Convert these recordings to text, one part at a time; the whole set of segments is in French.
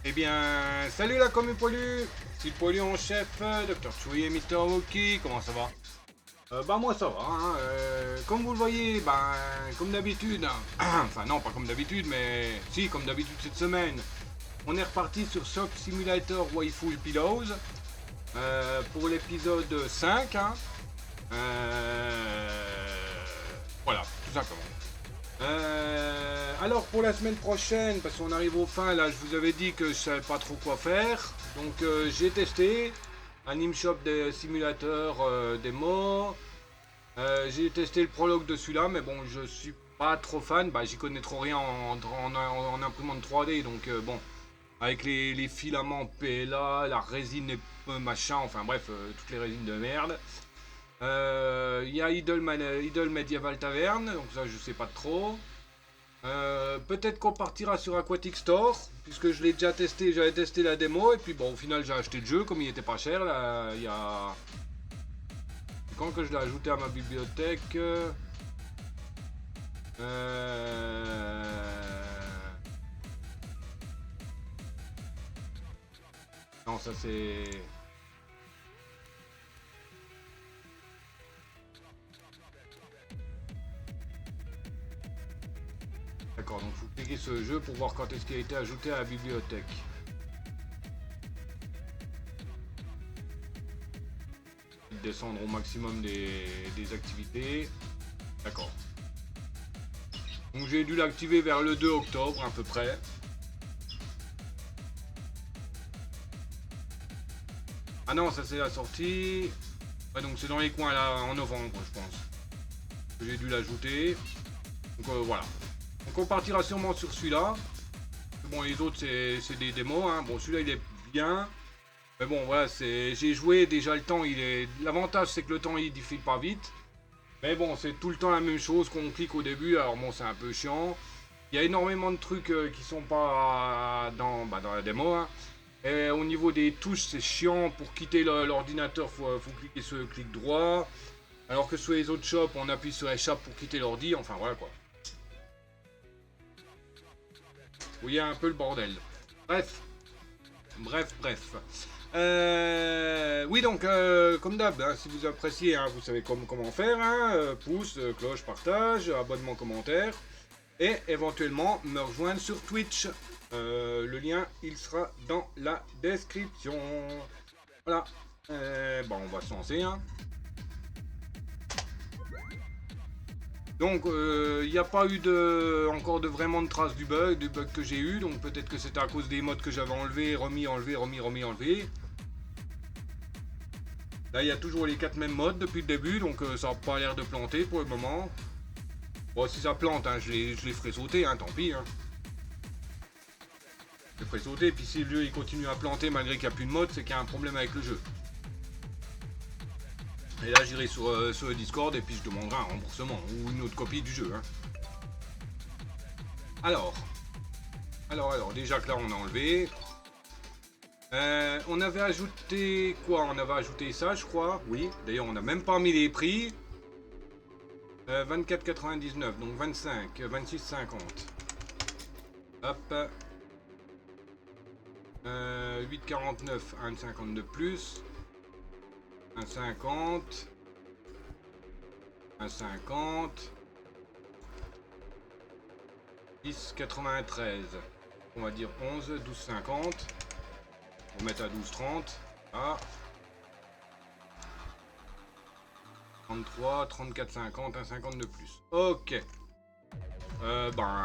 Eh bien, salut la commu poilue. C'est le poilu en chef, Dr. Chewie et Mister Wookie, comment ça va? Bah moi ça va, hein. Comme vous le voyez, comme d'habitude, hein. Enfin non, pas comme d'habitude, mais si, comme d'habitude cette semaine, on est reparti sur Sock Simulator Waifu Pillows pour l'épisode 5, hein. Voilà, tout simplement. Alors pour la semaine prochaine, parce qu'on arrive au fin, là je vous avais dit que je savais pas trop quoi faire, donc j'ai testé Anime Shop des simulateurs démo. J'ai testé le prologue de celui-là, mais bon, je suis pas trop fan, j'y connais trop rien en imprimante 3D, donc bon, avec les filaments PLA, la résine et machin, enfin bref, toutes les résines de merde. Il y a Idle Medieval Tavern, donc ça je sais pas trop. Peut-être qu'on partira sur Aquatic Store, puisque je l'ai déjà testé, j'avais testé la démo, et puis bon, au final j'ai acheté le jeu, comme il était pas cher, là, il y a... Quand que je l'ai ajouté à ma bibliothèque Non, ça c'est... D'accord, donc faut cliquer ce jeu pour voir quand est-ce qu'il a été ajouté à la bibliothèque. Descendre au maximum des activités. D'accord. Donc j'ai dû l'activer vers le 2 octobre à peu près. Ah non, ça c'est la sortie. Ouais, donc c'est dans les coins là en novembre je pense. Que j'ai dû l'ajouter. Donc voilà. Donc on partira sûrement sur celui-là. Bon, les autres c'est des démos, hein. Bon, celui-là il est bien. Mais bon, voilà, j'ai joué déjà, le temps il est... L'avantage c'est que le temps il défile pas vite. Mais bon, c'est tout le temps la même chose qu'on clique au début, alors bon, c'est un peu chiant. Il y a énormément de trucs qui sont pas dans la démo, hein. Et au niveau des touches, c'est chiant. Pour quitter l'ordinateur, faut cliquer sur le clic droit. Alors que sur les autres shops, on appuie sur échappe pour quitter l'ordi. Enfin voilà quoi. Vous voyez un peu le bordel. Bref. Oui, donc, comme d'hab, hein, si vous appréciez, hein, vous savez comment faire. Hein, pouce, cloche, partage, abonnement, commentaire. Et éventuellement me rejoindre sur Twitch. Le lien, il sera dans la description. Voilà. Bon, on va se lancer. Hein. Donc, il n'y a pas eu encore vraiment de traces du bug que j'ai eu. Donc, peut-être que c'était à cause des modes que j'avais enlevés, remis. Là, il y a toujours les 4 mêmes modes depuis le début. Donc, ça n'a pas l'air de planter pour le moment. Bon, si ça plante, hein, je les ferai sauter, hein, tant pis. Hein. Je les ferai sauter, puis si le jeu il continue à planter malgré qu'il n'y a plus de mode, c'est qu'il y a un problème avec le jeu. Et là, j'irai sur le Discord et puis je demanderai un remboursement ou une autre copie du jeu. Hein. Alors, déjà que là, on a enlevé. On avait ajouté quoi? On avait ajouté ça, je crois. Oui, d'ailleurs, on n'a même pas mis les prix. 24,99, donc 25, 26,50. Hop. 8,49, 1,50 de plus. 1,50. 1,50. 10,93. On va dire 11, 12,50. On va mettre à 12,30. Ah. 33, 34,50, 1,50 de plus. Ok.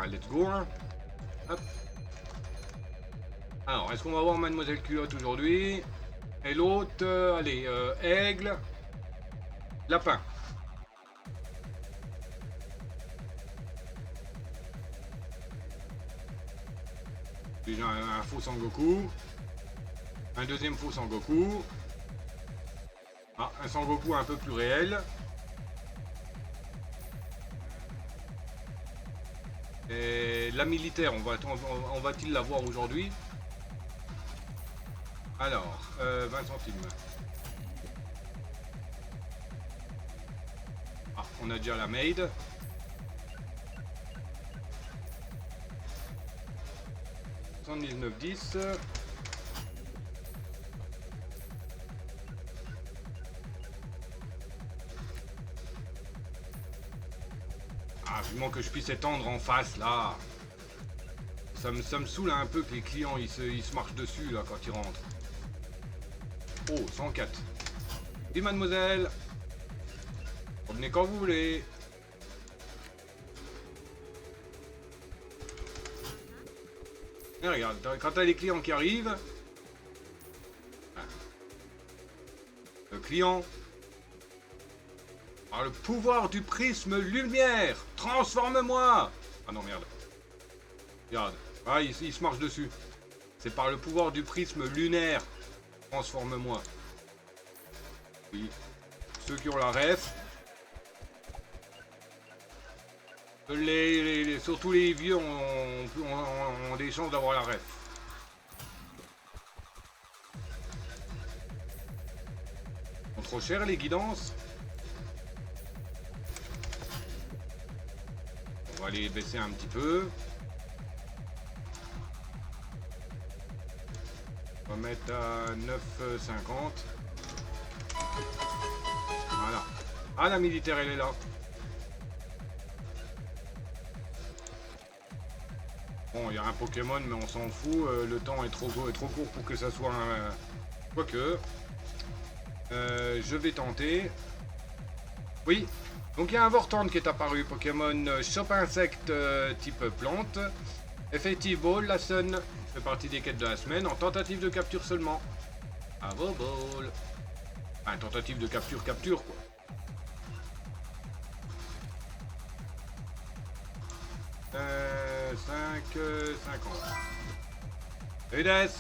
Let's go. Hein. Hop. Alors, est-ce qu'on va voir Mademoiselle Culotte aujourd'hui? Et l'autre, allez, aigle. Lapin. Déjà un faux Sangoku. Un deuxième faux Sangoku. Ah, un Sangoku un peu plus réel. Et la militaire, on va-t-il la voir aujourd'hui? Alors, 20 centimes. Ah, on a déjà la maid. 79,10. Ah, vivement que je puisse étendre en face, là. Ça me saoule un peu que les clients, ils se marchent dessus, là, quand ils rentrent. Oh, 104. Oui, mademoiselle. Revenez quand vous voulez. Et regarde, quand t'as les clients qui arrivent... Le client... Par le pouvoir du prisme lumière, transforme-moi. Ah non, merde. Regarde. Ah, il se marche dessus. C'est par le pouvoir du prisme lunaire. Transforme-moi. Oui. Ceux qui ont la ref. Surtout les vieux ont des chances d'avoir la ref. Ils sont trop chers les guidances. On va les baisser un petit peu. On va mettre à 9,50. Voilà. Ah, la militaire, elle est là. Bon, il y a un Pokémon, mais on s'en fout. Le temps est trop court pour que ça soit un... Quoique. Je vais tenter. Oui. Donc il y a un Vortante qui est apparu. Pokémon Chope Insecte type plante. Effective Ball, la Sun. Fait partie des quêtes de la semaine en tentative de capture seulement. À vos balls. Enfin, tentative de capture quoi. Euh, 5,50. Eudes.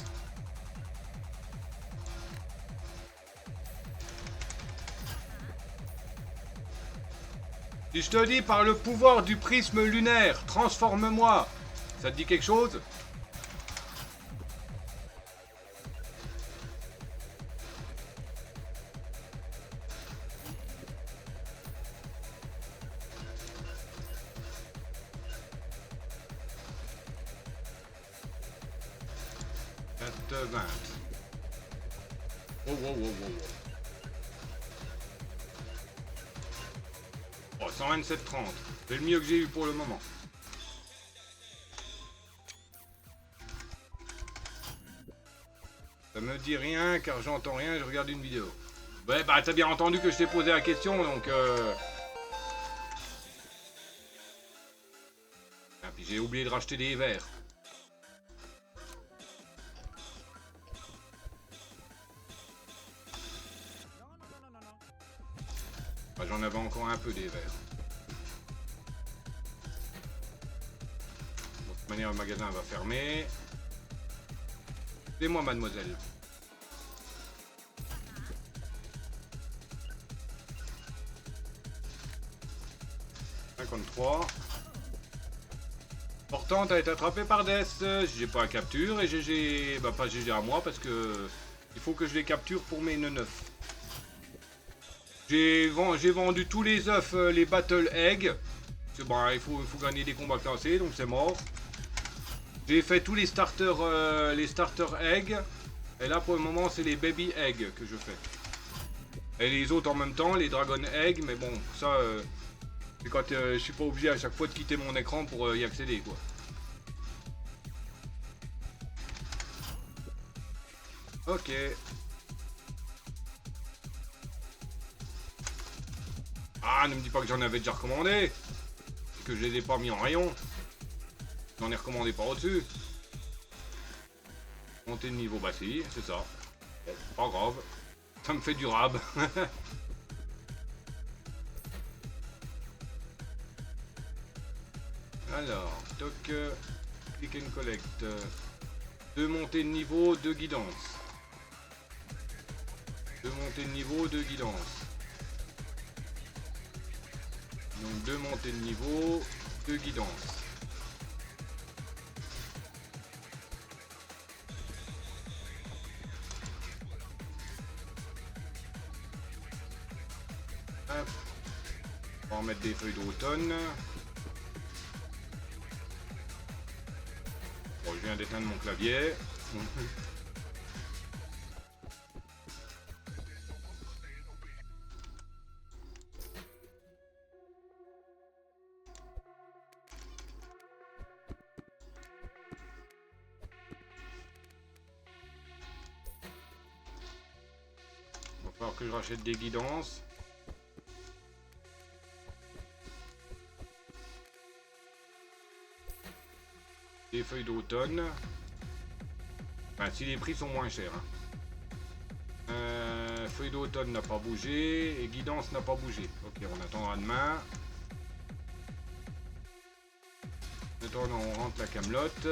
Si je te dis par le pouvoir du prisme lunaire, transforme-moi. Ça te dit quelque chose? Oh, oh, oh, oh, oh. Oh, 127,30. C'est le mieux que j'ai eu pour le moment. Ça me dit rien car j'entends rien, je regarde une vidéo. Ouais, bah t'as bien entendu que je t'ai posé la question, donc Ah, puis j'ai oublié de racheter des verres. Bah, j'en avais encore un peu des verres. De toute manière, le magasin va fermer. Aidez-moi, mademoiselle. Vortante a été attrapé par Death. J'ai pas la capture et GG. Bah, pas GG à moi parce que il faut que je les capture pour mes nœuds neufs. J'ai vendu tous les œufs, les Battle Eggs. Bon, il faut gagner des combats classés, donc c'est mort. J'ai fait tous les starter eggs. Et là, pour le moment, c'est les baby eggs que je fais. Et les autres en même temps, les dragon eggs. Mais bon, ça, c'est quand je suis pas obligé à chaque fois de quitter mon écran pour y accéder, quoi. Ok. Ah, ne me dis pas que j'en avais déjà recommandé. Et que je les ai pas mis en rayon. J'en ai recommandé par au-dessus. Monter de niveau, bah si, c'est ça. Pas grave. Ça me fait du rab. Alors, toc, click and collect. 2 montées de niveau, 2 guidances. 2 montées de niveau, 2 guidances. Donc 2 montées de niveau, 2 guidances. Hop. On va en mettre des feuilles d'automne. Bon, je viens d'éteindre mon clavier. Il va falloir que je rachète des guidances. Des feuilles d'automne. Enfin, si les prix sont moins chers. Hein. Feuille d'automne n'a pas bougé et guidance n'a pas bougé. Ok, on attendra demain. En attendant, on rentre la camelote.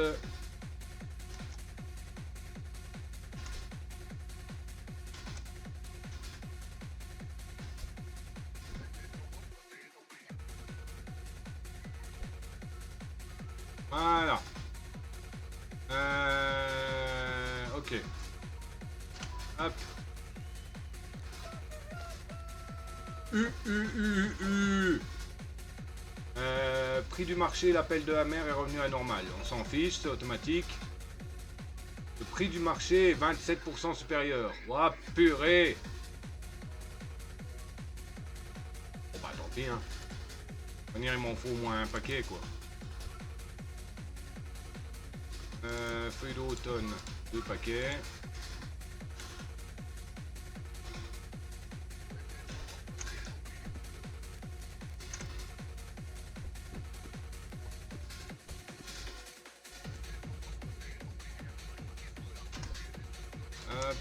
Voilà. Ok. Hop. Prix du marché, l'appel de la mer est revenu à normal. On s'en fiche, c'est automatique. Le prix du marché est 27% supérieur. Ouah, purée. Bon bah tant pis hein. Venir, il m'en faut au moins un paquet quoi. Feuille d'automne, 2 paquets. Hop.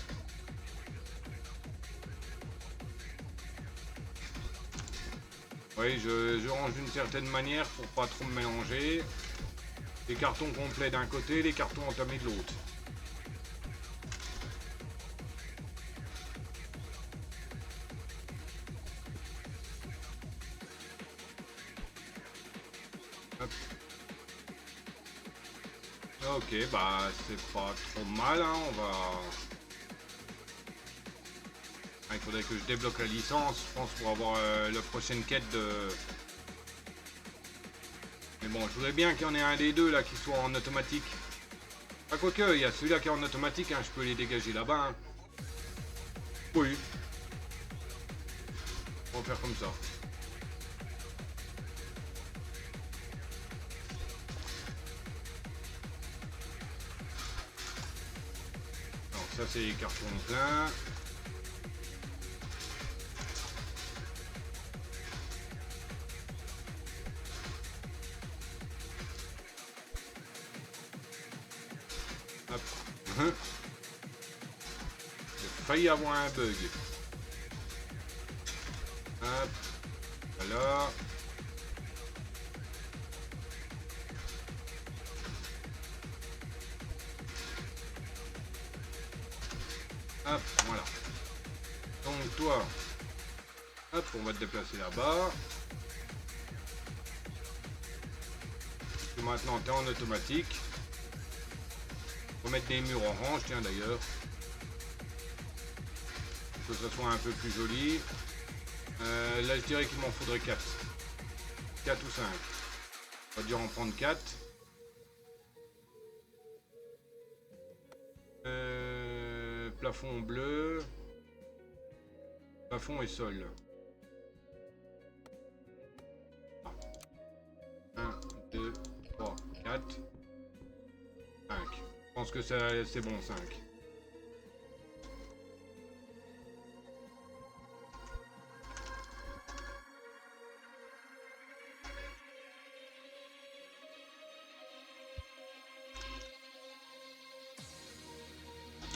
Oui, je range d'une certaine manière pour pas trop me mélanger. Les cartons complets d'un côté, les cartons entamés de l'autre. Ok, bah c'est pas trop mal, hein, on va... Ah, il faudrait que je débloque la licence, je pense, pour avoir la prochaine quête de... Mais bon, je voudrais bien qu'il y en ait un des deux là qui soit en automatique. Ah, quoique, il y a celui-là qui est en automatique, hein, je peux les dégager là-bas. Hein. Oui. On va faire comme ça. Alors ça c'est les cartons pleins. Hop. J'ai failli avoir un bug. Hop. Voilà. Hop, voilà. Donc toi, hop, on va te déplacer là-bas. Et maintenant, tu es en automatique. Faut mettre des murs orange, tiens d'ailleurs. Que ça soit un peu plus joli. Là, je dirais qu'il m'en faudrait 4. 4 ou 5. On va dire en prendre 4. Plafond bleu. Plafond et sol. 1, 2, 3, 4, 5. Je pense que c'est bon, 5.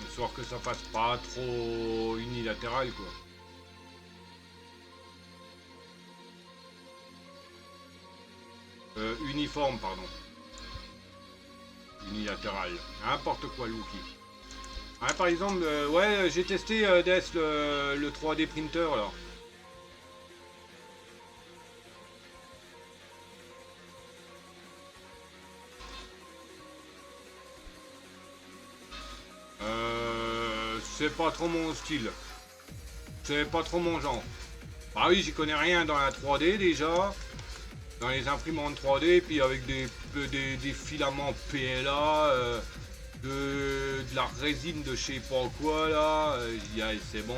Histoire que ça passe pas trop unilatéral, quoi. Uniforme, pardon. Unilatéral. N'importe quoi, Lucky. Ouais, par exemple, ouais, j'ai testé DS le 3D printer, alors. C'est pas trop mon style. C'est pas trop mon genre. Ah oui, j'y connais rien dans la 3D déjà. Dans les imprimantes 3D, puis avec des des filaments PLA, de la résine de je sais pas quoi là, c'est bon.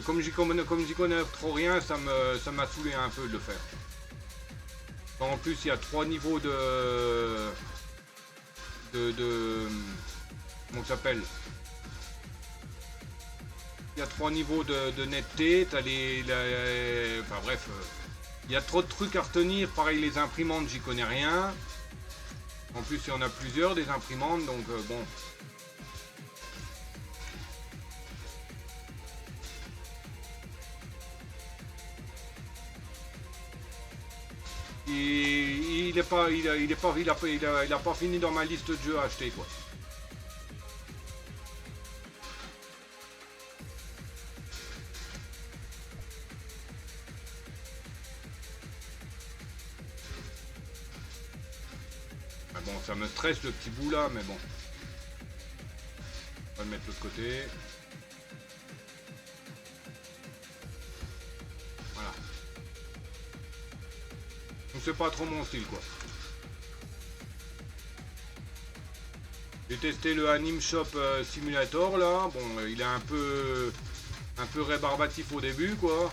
Comme j'y connais trop rien, ça m'a saoulé un peu de le faire. En plus, il y a 3 niveaux de comment ça s'appelle? Il y a 3 niveaux de netteté. T'as enfin bref, il y a trop de trucs à retenir. Pareil, les imprimantes, j'y connais rien. En plus, il y en a plusieurs des imprimantes, donc bon. Il a pas fini dans ma liste de jeux à acheter quoi. Ah bon, ça me stresse le petit bout là, mais bon. On va le mettre de l'autre côté. Voilà. Donc c'est pas trop mon style quoi. J'ai testé le Anime Shop Simulator là. Bon, il est un peu rébarbatif au début quoi.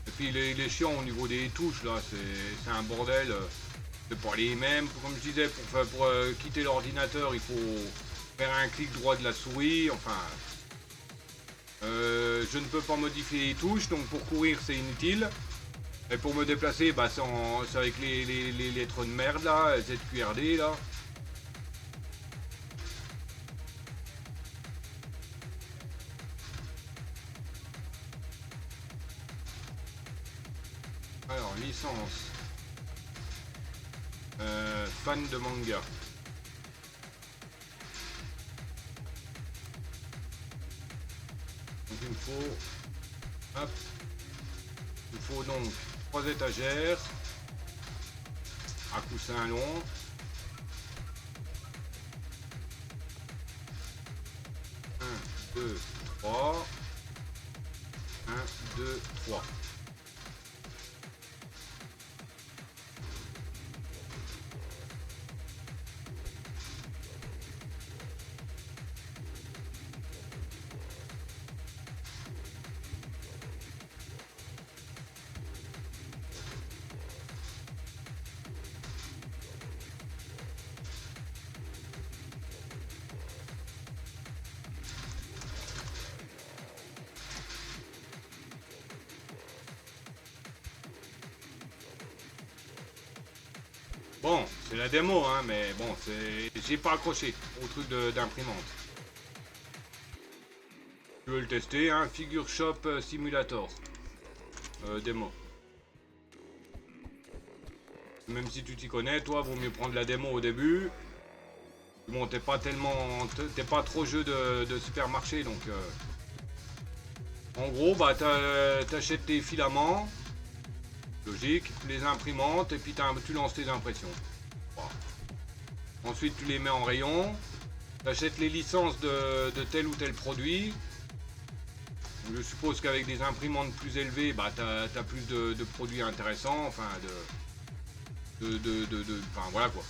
Et puis il est chiant au niveau des touches là. C'est un bordel. C'est pour les mêmes. Comme je disais, pour quitter l'ordinateur, il faut faire un clic droit de la souris. Enfin, je ne peux pas modifier les touches, donc pour courir c'est inutile. Et pour me déplacer, bah, c'est avec les lettres de merde là, ZQRD là. Alors, licence. Fan de manga. Donc il me faut... Hop. Il faut donc 3 étagères. À coussin long. Un, 2, 3. 1, 2, 3. Bon, c'est la démo, hein, mais bon, j'ai pas accroché au truc d'imprimante. Tu veux le tester, hein, Figure Shop Simulator. Démo. Même si tu t'y connais, toi, vaut mieux prendre la démo au début. Bon, t'es pas trop jeu de supermarché, donc... En gros, bah, t'achètes tes filaments. Logique, les imprimantes et puis tu lances tes impressions. Voilà. Ensuite tu les mets en rayon, tu achètes les licences de tel ou tel produit. Je suppose qu'avec des imprimantes plus élevées, bah, tu as plus de produits intéressants, enfin enfin voilà quoi.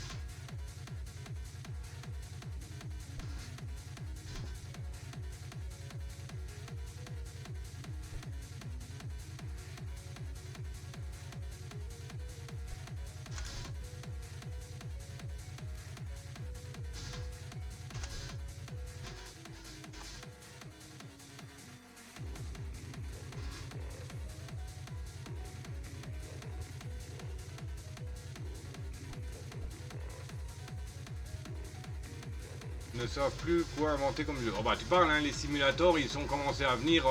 Ne savent plus quoi inventer comme jeu. Oh bah tu parles, hein, les simulators ils sont commencés à venir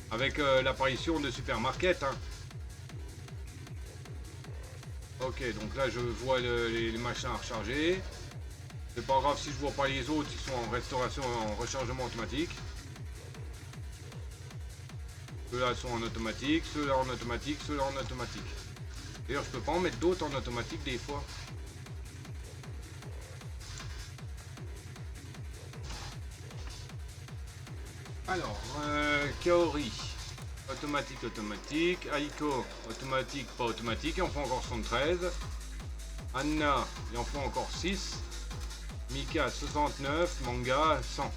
avec l'apparition de Supermarket. Hein. Ok, donc là je vois les machins à recharger. C'est pas grave si je vois pas les autres, ils sont en restauration, en rechargement automatique. Ceux-là sont en automatique, ceux-là en automatique, ceux-là en automatique. D'ailleurs je peux pas en mettre d'autres en automatique des fois. Alors, Kaori, automatique, automatique. Aiko, automatique, pas automatique, il en faut encore 73. Anna, il en faut encore 6. Mika, 69. Manga, 100.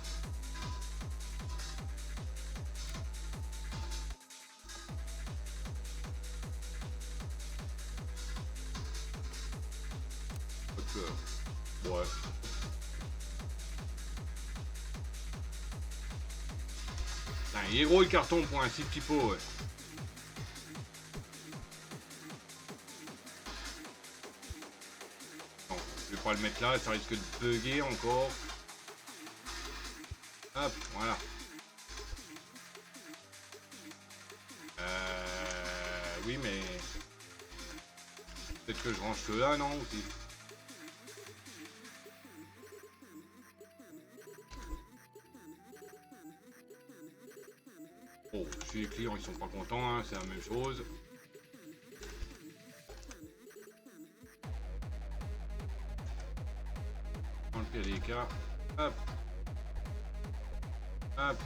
Ouais. Il est gros le carton pour un si petit pot, ouais. Bon, je vais pas le mettre là, ça risque de bugger encore. Hop, voilà. Oui, mais... Peut-être que je range ceux-là, non, aussi. Bon, si les clients ils sont pas contents, hein, c'est la même chose. Dans le pire des cas, hop, hop.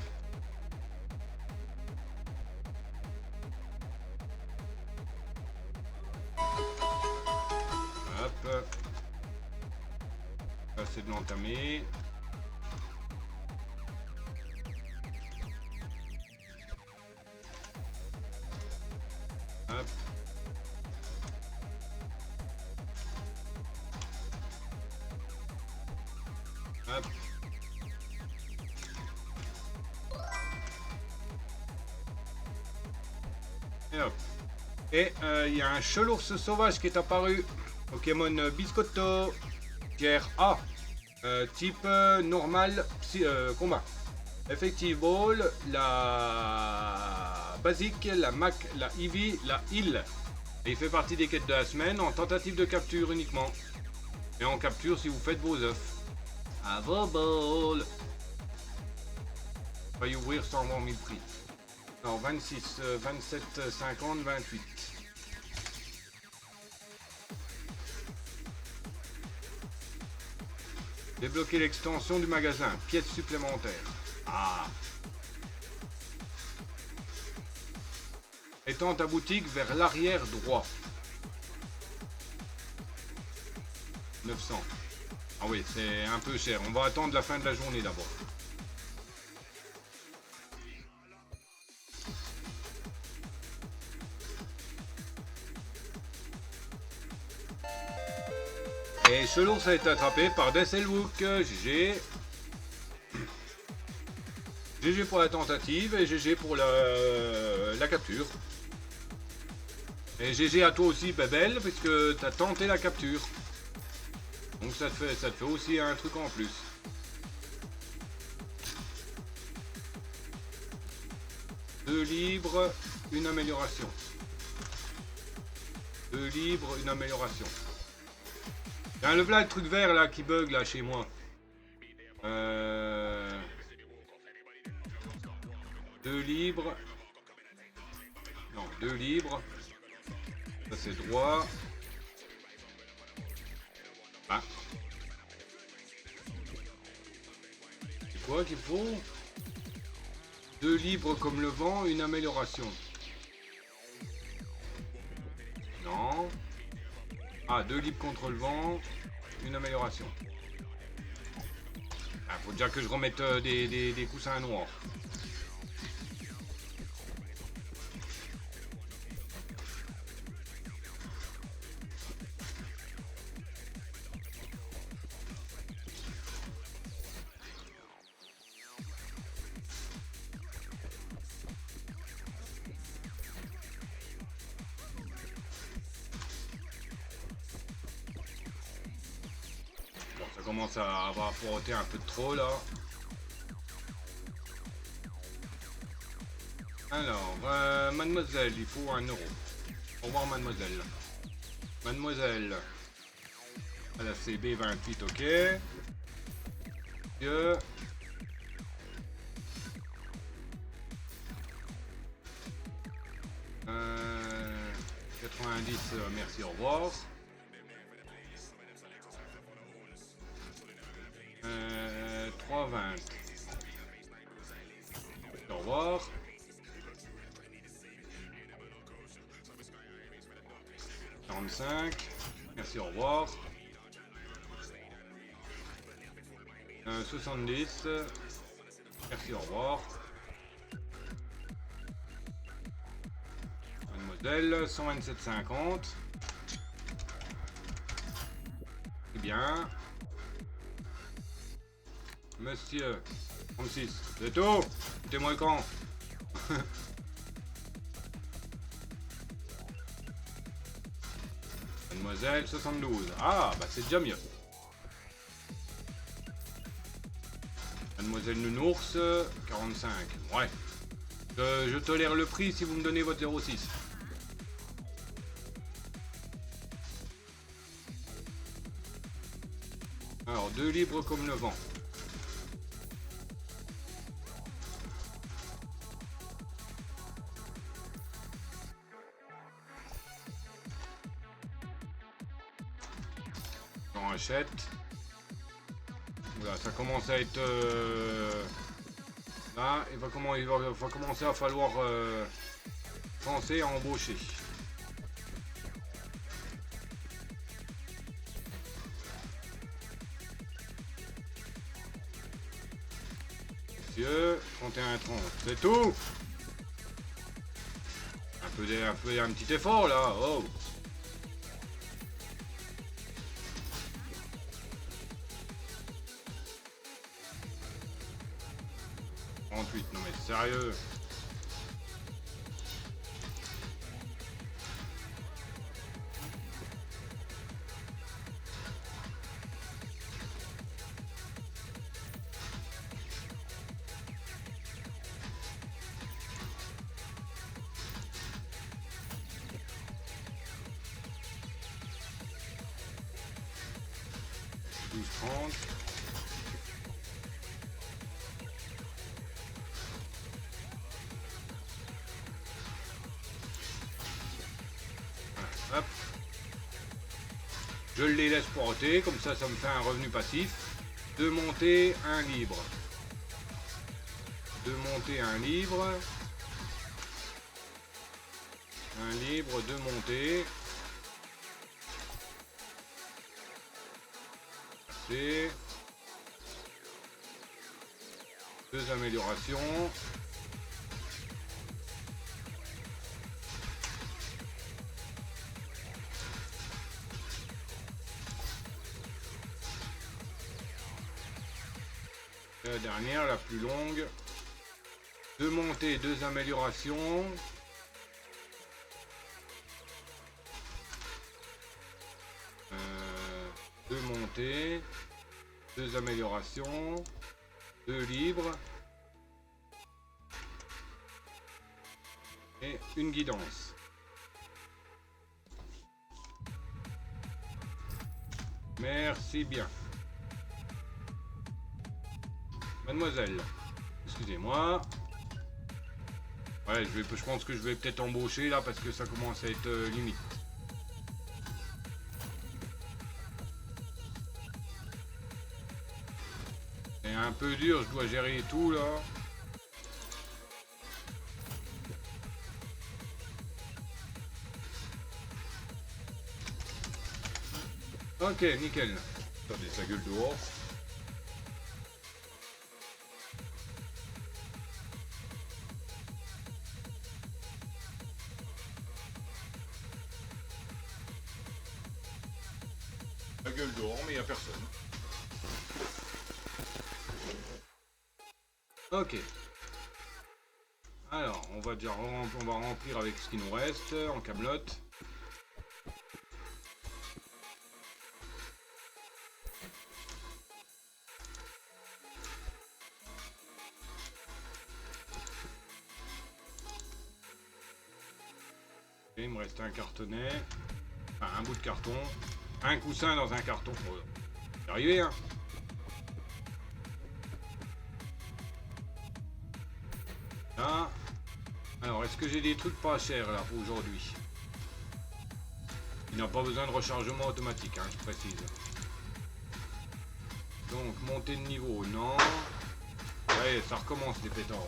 Hop. Là, c'est de l'entamer. Hop. Hop. Et hop. Et il y a un chelours sauvage qui est apparu. Pokémon Biscotto. Tiers A. Type normal combat. Effective Ball. La basique. La Mac. La Eevee. La Heal. Et il fait partie des quêtes de la semaine en tentative de capture uniquement. Et en capture si vous faites vos œufs. À vos balles. On va y ouvrir sans avoir mis le prix. Alors 26, 27, 50, 28. Débloquer l'extension du magasin. Pièces supplémentaires. Ah. Étends ta boutique vers l'arrière droit. 900. Ah oui, c'est un peu cher. On va attendre la fin de la journée d'abord. Et Chelours a été attrapé par Desselwook. GG. GG pour la tentative et GG pour la capture. Et GG à toi aussi, Bébel, puisque tu as tenté la capture. Donc ça te fait aussi un truc en plus. Deux libres, une amélioration. 2 libres, une amélioration. Il y a le truc vert là qui bug là chez moi. 2 libres. Non, 2 libres. Ça c'est droit. Ah. C'est quoi qu'il faut? 2 libres comme le vent, une amélioration. Non. Ah, 2 libres contre le vent, une amélioration. Ah, faut déjà que je remette des coussins noirs. Commence à avoir frotter un peu de trop là. Alors, mademoiselle, il faut 1 euro. Au revoir mademoiselle. Mademoiselle. À la CB28, ok. Monsieur. Euh, 90, merci, au revoir. 3,20. revoir. « 45. Merci, au revoir. 70. Merci, au revoir. Mademoiselle, 127,50. C'est bien. Monsieur, 36. C'est tout. Mettez-moi le camp. Mademoiselle, 72. Ah, bah c'est déjà mieux. Mademoiselle Nounours, 45. Ouais. Je tolère le prix si vous me donnez votre 06. Alors, 2 libres comme le vent. On achète. Voilà, ça commence à être... Là, il va commencer à falloir penser à embaucher. Monsieur, 31,30. C'est tout. Un petit effort là. Oh. 38, non mais sérieux. Hop. Je les laisse porter, comme ça, ça me fait un revenu passif. De monter un libre. De monter un libre. Un libre de monter. C'est 2 améliorations. La dernière, la plus longue. 2 montées, 2 améliorations. Deux montées, 2 améliorations, 2 libres et une guidance. Merci bien. Mademoiselle, excusez-moi. Ouais, je pense que je vais peut-être embaucher là parce que ça commence à être limite. C'est un peu dur, je dois gérer tout là. Ok, nickel. Attendez, sa gueule dehors. La gueule dehors, mais il n'y a personne. Ok. Alors, on va remplir avec ce qui nous reste en camelote. Et il me reste un cartonnet. Enfin, un bout de carton. Un coussin dans un carton. Oh, c'est arrivé, hein. Là. Alors, est-ce que j'ai des trucs pas chers là pour aujourd'hui? Il n'a pas besoin de rechargement automatique, hein, je précise. Donc, montée de niveau, non. Ouais, ça recommence les pétards.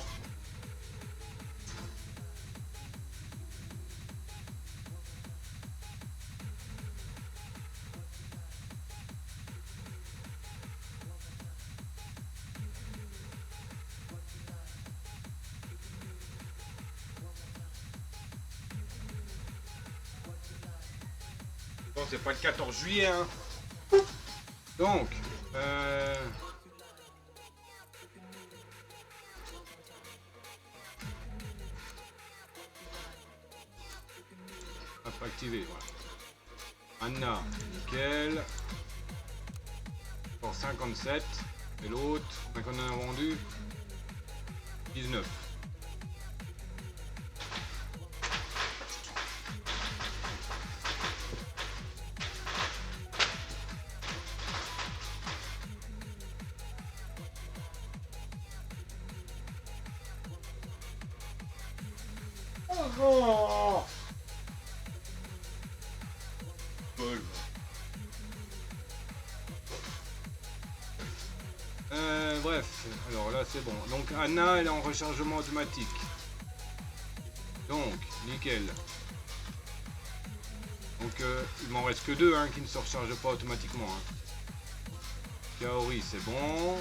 Bon, c'est pas le 14 juillet, hein. Donc, hop, activé, voilà. Anna, nickel. Pour 57. Et l'autre, qu'on en a vendu 19. Oh, bref, alors là c'est bon. Donc Anna elle est en rechargement automatique. Donc, nickel. Donc il m'en reste que deux hein, qui ne se rechargent pas automatiquement. Hein. Kaori c'est bon.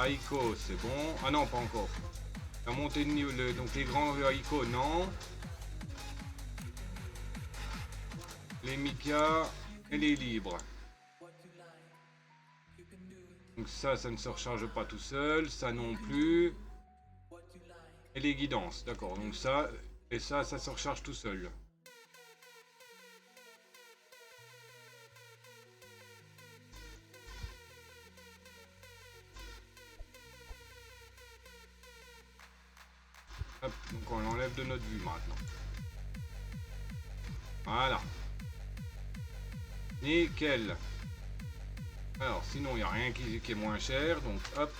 Aiko c'est bon. Ah non pas encore. La montée de niveau, donc les grands Aiko non. Les Mika et les libres. Donc ça ne se recharge pas tout seul, ça non plus. Et les guidances, d'accord. Donc ça, et ça se recharge tout seul. Hop, donc on l'enlève de notre vue maintenant. Voilà. Nickel. Alors, sinon, il n'y a rien qui est moins cher. Donc, hop,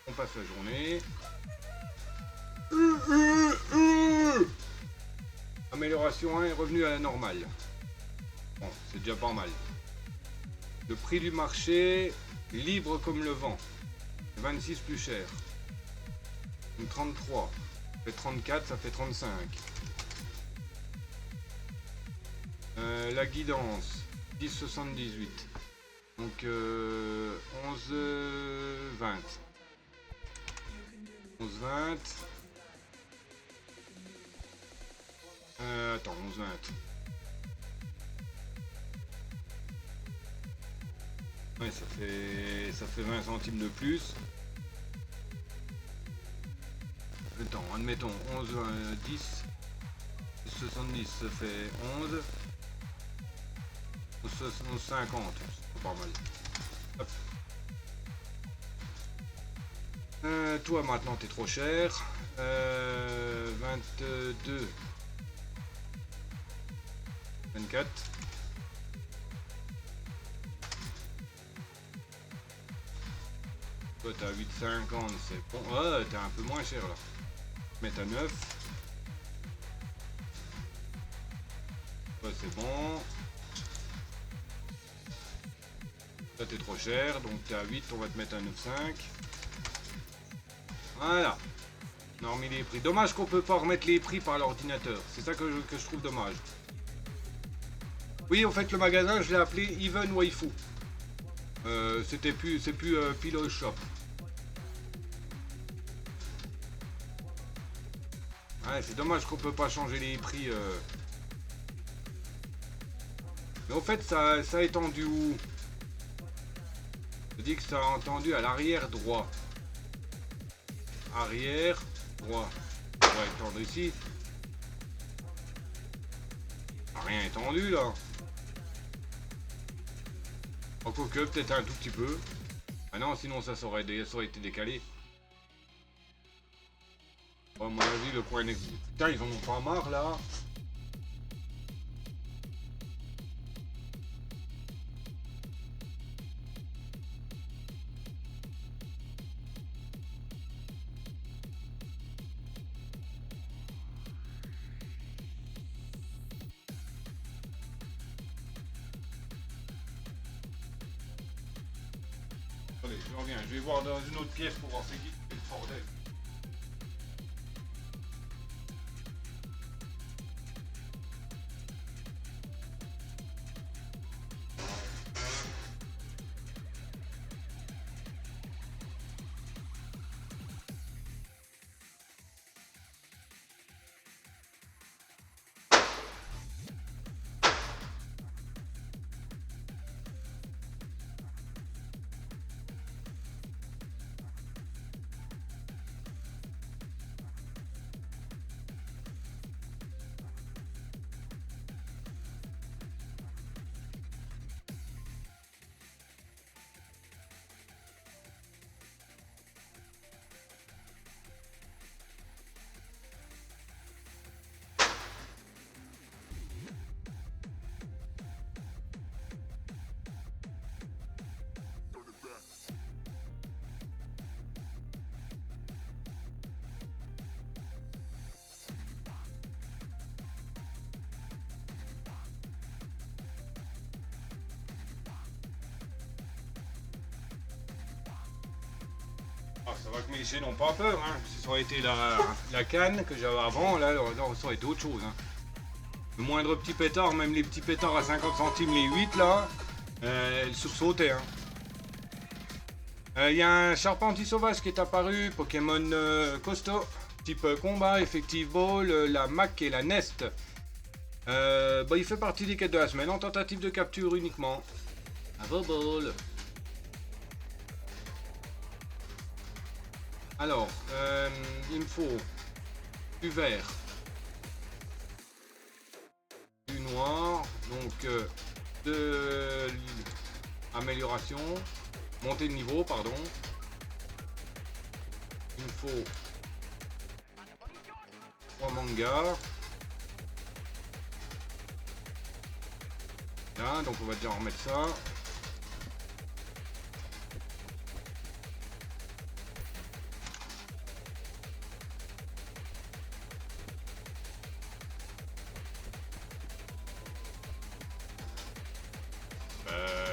on passe la journée. Amélioration 1 est revenu à la normale. Bon, c'est déjà pas mal. Le prix du marché, libre comme le vent. 26 plus cher. Donc 33. Ça fait 34, ça fait 35. La guidance, 10,78. Donc 11, 20. 11, 20. Attends, 11, 20. Ouais, ça fait 20 centimes de plus. Attends, admettons 11, 10. 70, ça fait 11. 11,50. C'est pas mal. Hop. Toi maintenant t'es trop cher. 22. 24. Toi t'as 8,50, c'est bon. Ouais, t'es un peu moins cher là. Mettre à 9. Ouais, c'est bon. Là t'es trop cher, donc t'es à 8, on va te mettre à 9,5. Voilà. On a remis les prix. Dommage qu'on peut pas remettre les prix par l'ordinateur. C'est ça que je trouve dommage. Oui, en fait, le magasin, je l'ai appelé Even Waifu. C'est plus Pillow Shop. Ouais, c'est dommage qu'on peut pas changer les prix. Mais en fait, ça a étendu où? Je dis que ça a entendu à l'arrière droit. Arrière droit. On va étendre ici. Rien étendu là. Encore que peut-être un tout petit peu. Ah non, sinon ça aurait été décalé. Bon, à mon avis, le point est... Putain, ils en ont pas marre là. Attendez, je reviens. Je vais voir dans une autre pièce pour voir c'est qui fait le bordel. Ah, ça va que mes chiens n'ont pas peur, hein. Si ça aurait été la canne que j'avais avant, là, ça aurait été autre chose, hein. Le moindre petit pétard, même les petits pétards à 50 centimes, les 8 là, elles sursautaient, hein. Il y a un charpentier sauvage qui est apparu, Pokémon costaud, type combat, effective ball, la Mac et la Nest. Il fait partie des quêtes de la semaine en tentative de capture uniquement. À vos balles. Alors, il me faut du vert, du noir, donc de amélioration, montée de niveau, pardon. Il me faut 3 mangas. Là, donc on va déjà remettre ça.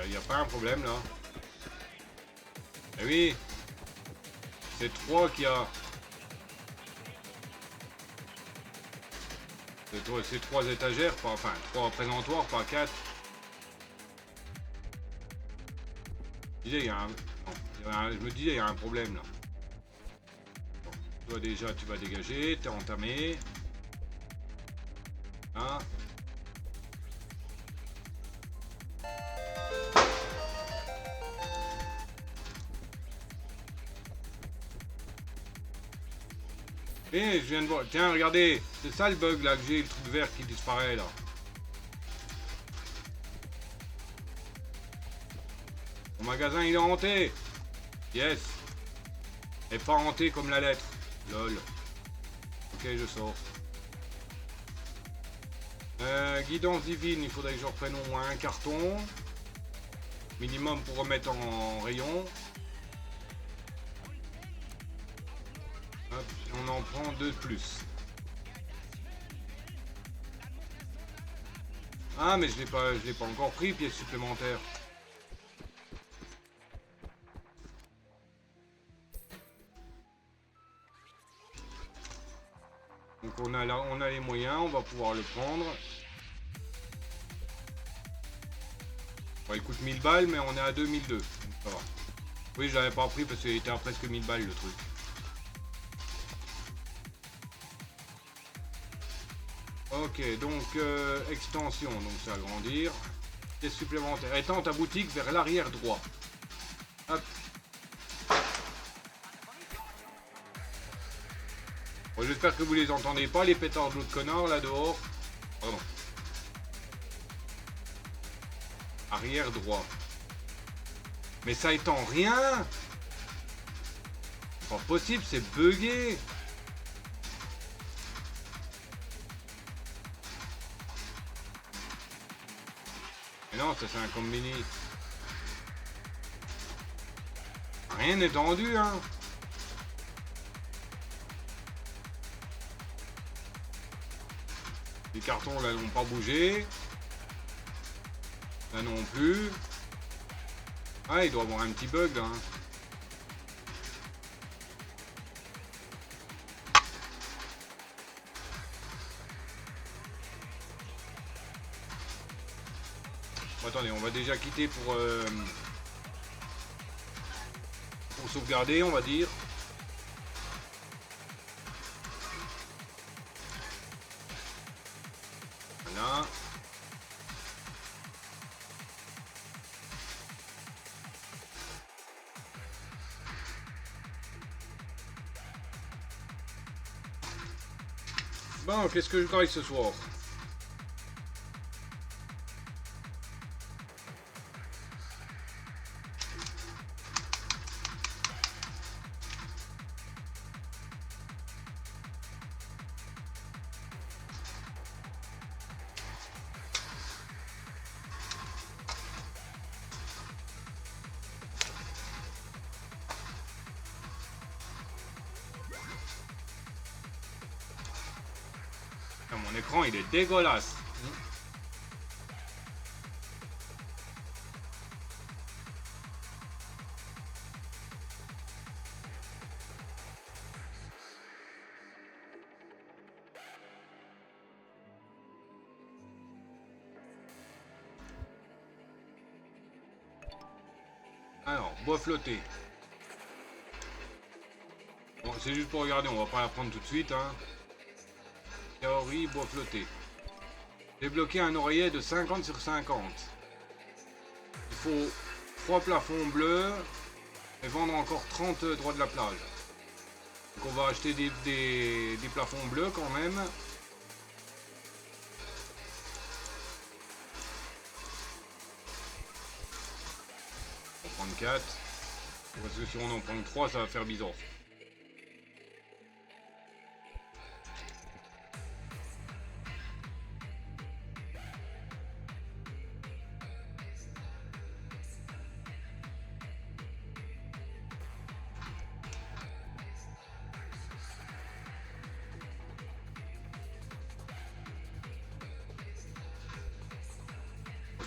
Y a pas un problème là. Eh oui, c'est 3 qui a. C'est 3 étagères, pas, enfin 3 présentoirs, pas 4. Je disais, je me disais, il y a un problème là. Bon, toi déjà, tu vas dégager, t'es entamé. Hein. Et je viens de voir. Tiens, regardez, c'est ça le bug là que j'ai, le truc vert qui disparaît là. Mon magasin il est hanté. Yes. Et pas hanté comme la lettre. Lol. Ok, je sors. Guidance divine, il faudrait que je reprenne au moins un carton. Minimum pour remettre en rayon. Hop, on en prend 2 de plus. Ah mais je l'ai pas encore pris, pièce supplémentaire. Donc on a les moyens, on va pouvoir le prendre. Bon, il coûte 1000 balles mais on est à 2002, donc ça va. Oui, je l'avais pas pris parce qu'il était à presque 1000 balles le truc. Ok, donc extension, donc ça va grandir. Pièce supplémentaire. Étends ta boutique vers l'arrière droit. Hop. Bon, j'espère que vous les entendez pas, les pétards de l'autre connard là dehors. Pardon. Arrière droit. Mais ça étend rien. C'est pas possible, c'est bugué. Mais non, ça c'est un combini. Rien n'est tendu, hein. Les cartons là n'ont pas bougé. Là non plus. Ah, il doit y avoir un petit bug là. Hein. Bon, attendez, on va déjà quitter pour sauvegarder, on va dire. Voilà. Bon, qu'est-ce que je graille ce soir? Mon écran il est dégueulasse. Alors, bois flotté. Bon, c'est juste pour regarder, on va pas la prendre tout de suite. Hein. Théorie, bois flotté. Débloquer un oreiller de 50 sur 50. Il faut 3 plafonds bleus et vendre encore 30 droits de la plage. Donc on va acheter des plafonds bleus quand même. On va prendre 4. Parce que si on en prend 3, ça va faire bizarre.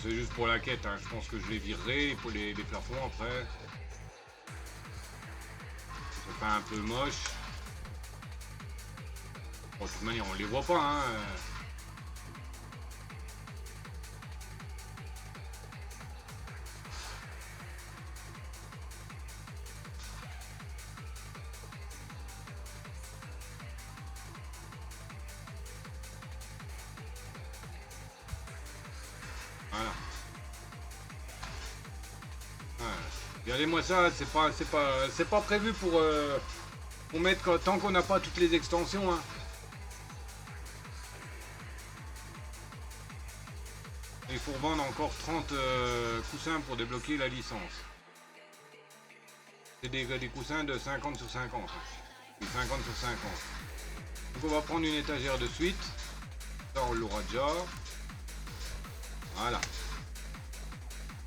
C'est juste pour la quête, hein. Je pense que je les virerai pour les plafonds après. C'est pas un peu moche. Bon, de toute manière, on les voit pas. Hein. Voilà. Regardez-moi ça, c'est pas prévu pour mettre tant qu'on n'a pas toutes les extensions. Hein. Il faut vendre encore 30 coussins pour débloquer la licence. C'est des coussins de 50 sur 50. Hein. 50 sur 50. Donc on va prendre une étagère de suite. Ça on l'aura déjà. Voilà.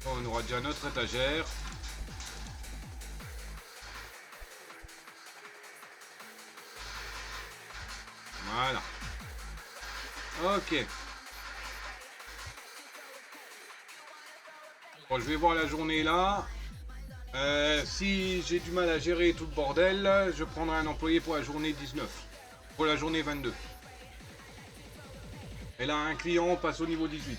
On aura déjà notre étagère. Voilà. Ok. Bon, je vais voir la journée là. Si j'ai du mal à gérer tout le bordel, je prendrai un employé pour la journée 19. Pour la journée 22. Et là, un client, on passe au niveau 18.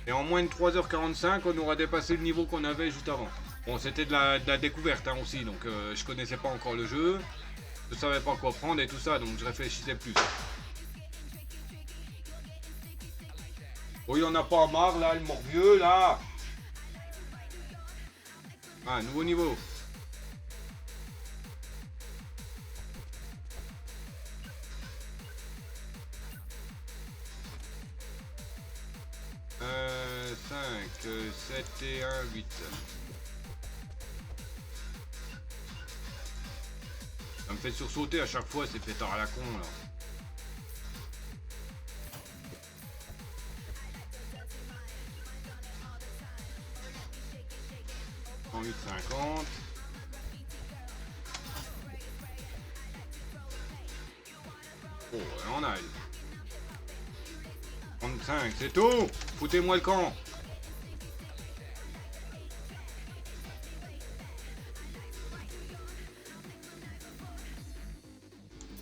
Et en moins de 3h45, on aura dépassé le niveau qu'on avait juste avant. Bon, c'était de la découverte hein, aussi, donc je connaissais pas encore le jeu. Je savais pas quoi prendre et tout ça, donc je réfléchissais plus. Oh, il en a pas marre là, le morbieux là. Ah, nouveau niveau. Euh, 5, 7 et 1, 8. Ça me fait sursauter à chaque fois, c'est pétard à la con là. 108,50. Oh, on a 35, c'est tout. Foutez-moi le camp.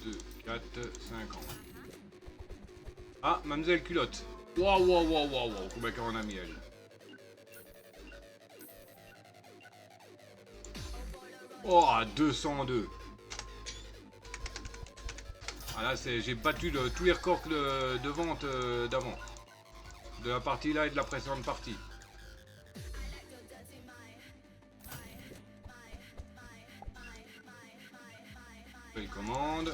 2, 4, 50. Ah, mademoiselle culotte. Waouh, waouh, waouh, waouh, waouh. Combien qu'on a mis elle? Oh, 202. Ah là, j'ai battu tous les records de vente d'avant. De la partie là et de la précédente partie. Belle commande.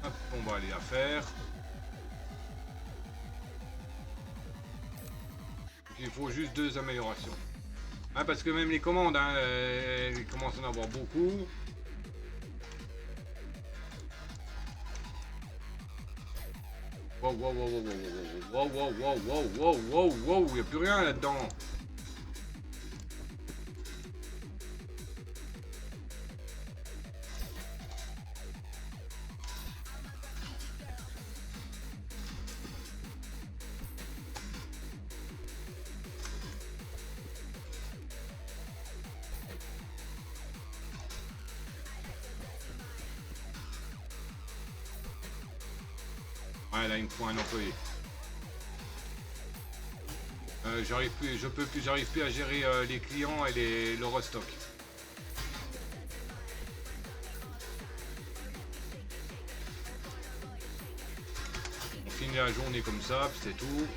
Hop, on va aller la faire. Il faut juste 2 améliorations. Ah, parce que même les commandes, hein, elles commencent à en avoir beaucoup. Wow, wow, wow, wow, wow, wow, wow, wow, wow, wow, wow, wow, il n'y a plus rien là-dedans. Ouais, là il me faut un employé. J'arrive plus, j'arrive plus à gérer les clients et le restock. On finit la journée comme ça, puis c'est tout.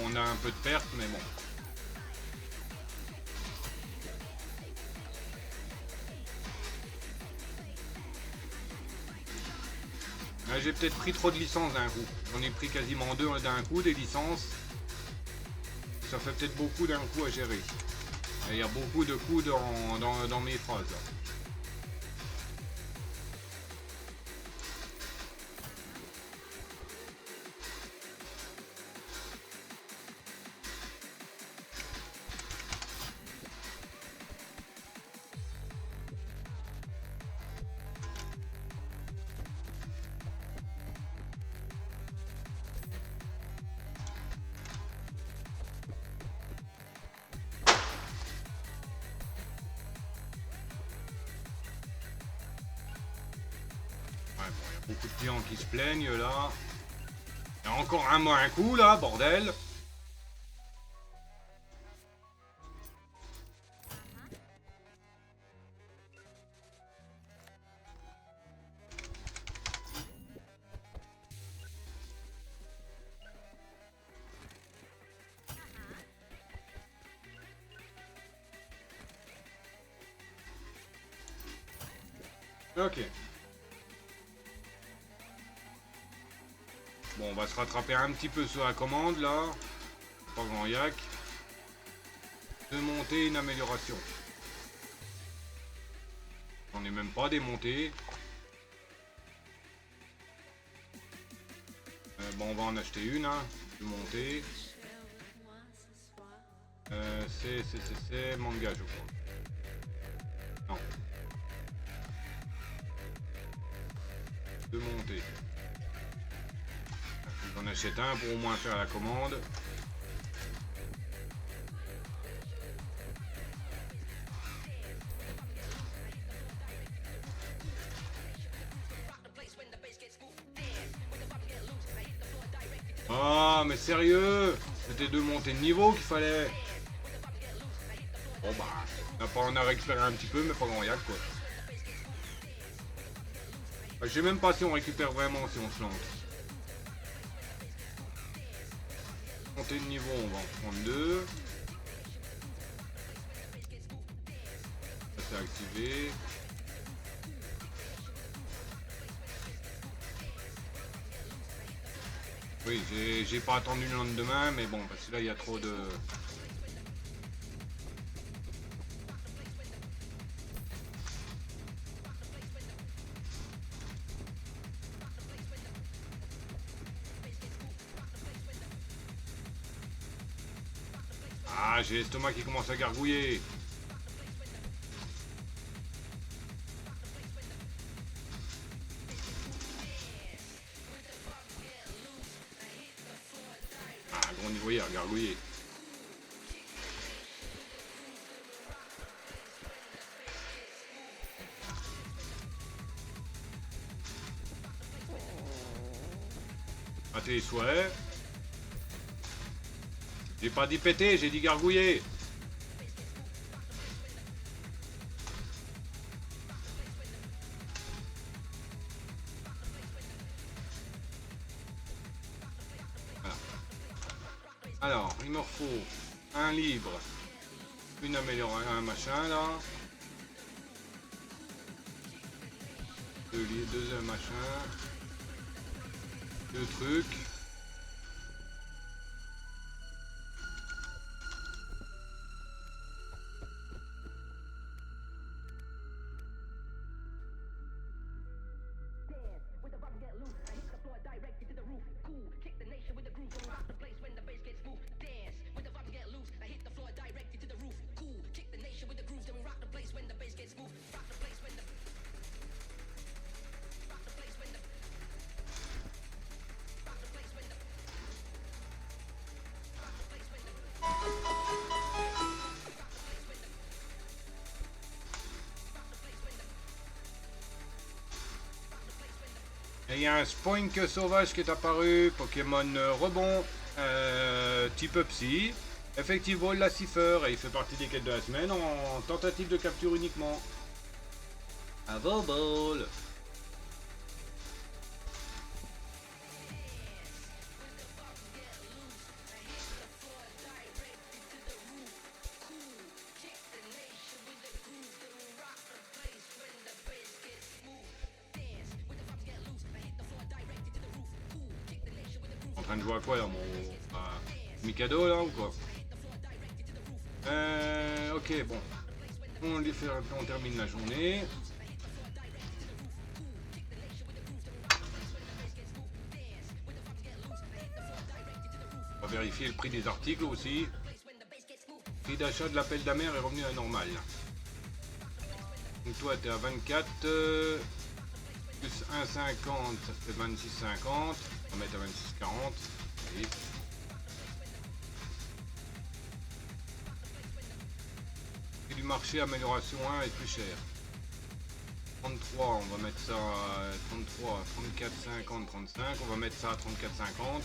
On a un peu de perte, mais bon. J'ai peut-être pris trop de licences d'un coup. J'en ai pris quasiment 2 d'un coup, des licences. Ça fait peut-être beaucoup d'un coup à gérer. Il y a beaucoup de coups dans mes phrases. Là. Beaucoup de clients qui se plaignent là. Il y a encore un coup là, bordel. Ok. Bon, on va se rattraper un petit peu sur la commande là. Pas grand yak. De monter une amélioration. On n'est même pas démonté. Bon, on va en acheter une, hein. De monter. C'est manga, je crois. Non. De monter. J'en achète un pour au moins faire la commande. Ah, mais sérieux, c'était deux montées de niveau qu'il fallait. Bon bah, on a récupéré un petit peu, mais pas grand yak quoi. Je sais même pas si on récupère vraiment si on se lance. Montée de niveau, on va en prendre deux. Ça c'est activé. Oui, j'ai pas attendu le lendemain, mais bon, parce que là il y a trop de... Ah, j'ai l'estomac qui commence à gargouiller. Ah, gros niveau hier, gargouiller. À tes souhaits. J'ai pas dit péter, j'ai dit gargouiller. Voilà. Alors, il me faut un libre, une amélioration, un machin là. Deux machin. Deux trucs. Et il y a un Spoink sauvage qui est apparu, Pokémon rebond, type psy. Effective Ball la Cipher et il fait partie des quêtes de la semaine en tentative de capture uniquement. À vos balles. En train de jouer à quoi là, mon Mikado là ou quoi? Ok, bon. On termine la journée. On va vérifier le prix des articles aussi. Le prix d'achat de l'appel d'Amer est revenu à la normale. Donc toi t'es à 24 plus 1,50 c'est 26,50. On va mettre à 26,40. Oui. Du marché amélioration 1 est plus cher. 33, on va mettre ça à 33, 34, 50, 35, on va mettre ça à 34, 50.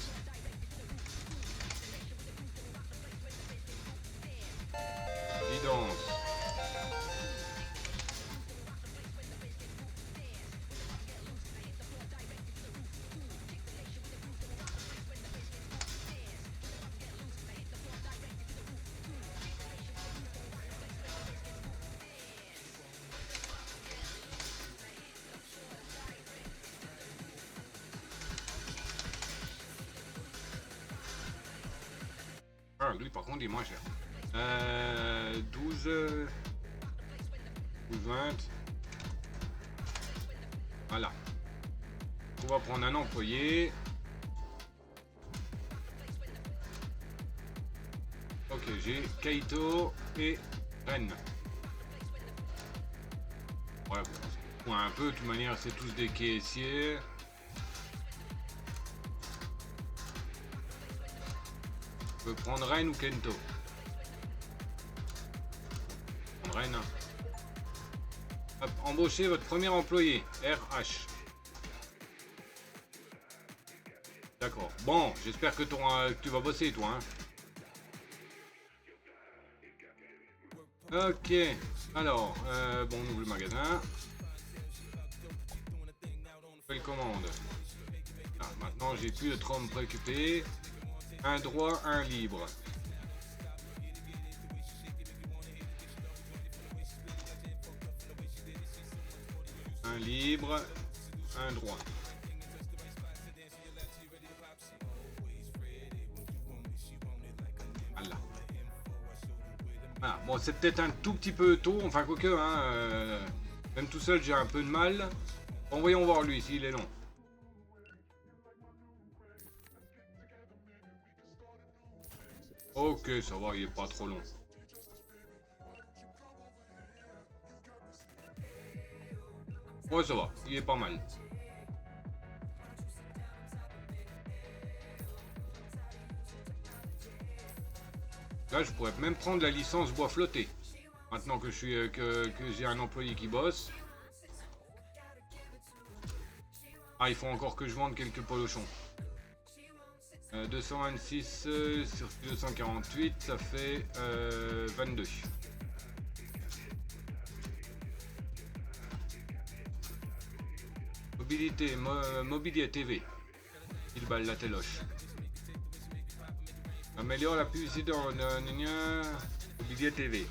Guidance. Ah, lui par contre il est moins cher. 12, 20. Voilà. On va prendre un employé. Ok, j'ai Kaito et Ren. Ouais, bon, un peu, de toute manière c'est tous des caissiers. Je peux prendre Ren ou Kento. Prendre Ren. Hop, embauchez votre premier employé, RH. D'accord. Bon, j'espère que tu vas bosser toi. Hein. Ok. Alors, bon, on ouvre le magasin. Nouvelle commande. Ah, maintenant, j'ai plus de trop à me préoccuper. Un droit, un libre. Un libre, un droit. Voilà. Ah, bon, c'est peut-être un tout petit peu tôt, enfin quoique, hein, même tout seul j'ai un peu de mal. Bon, voyons voir lui s'il est long. Ok, ça va, il est pas trop long. Ouais, ça va, il est pas mal. Là, je pourrais même prendre la licence bois flotté. Maintenant que je suis que j'ai un employé qui bosse. Ah, il faut encore que je vende quelques polochons. 226 sur 248, ça fait 22. Mobilité, mobilier TV. Il balle la téloche. Améliore la publicité en mobilier TV.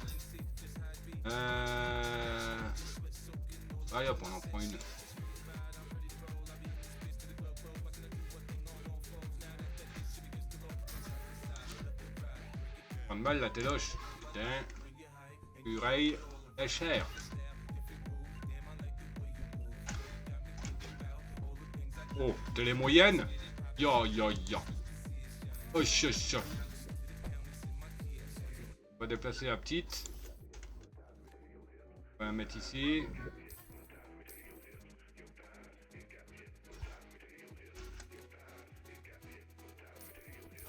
Allez hop, on en prend une. 30 balles la téloche. Putain. Purée, est cher. Oh, télé moyenne. Ya ya ya. Oh cha. On va déplacer la petite. On va la mettre ici.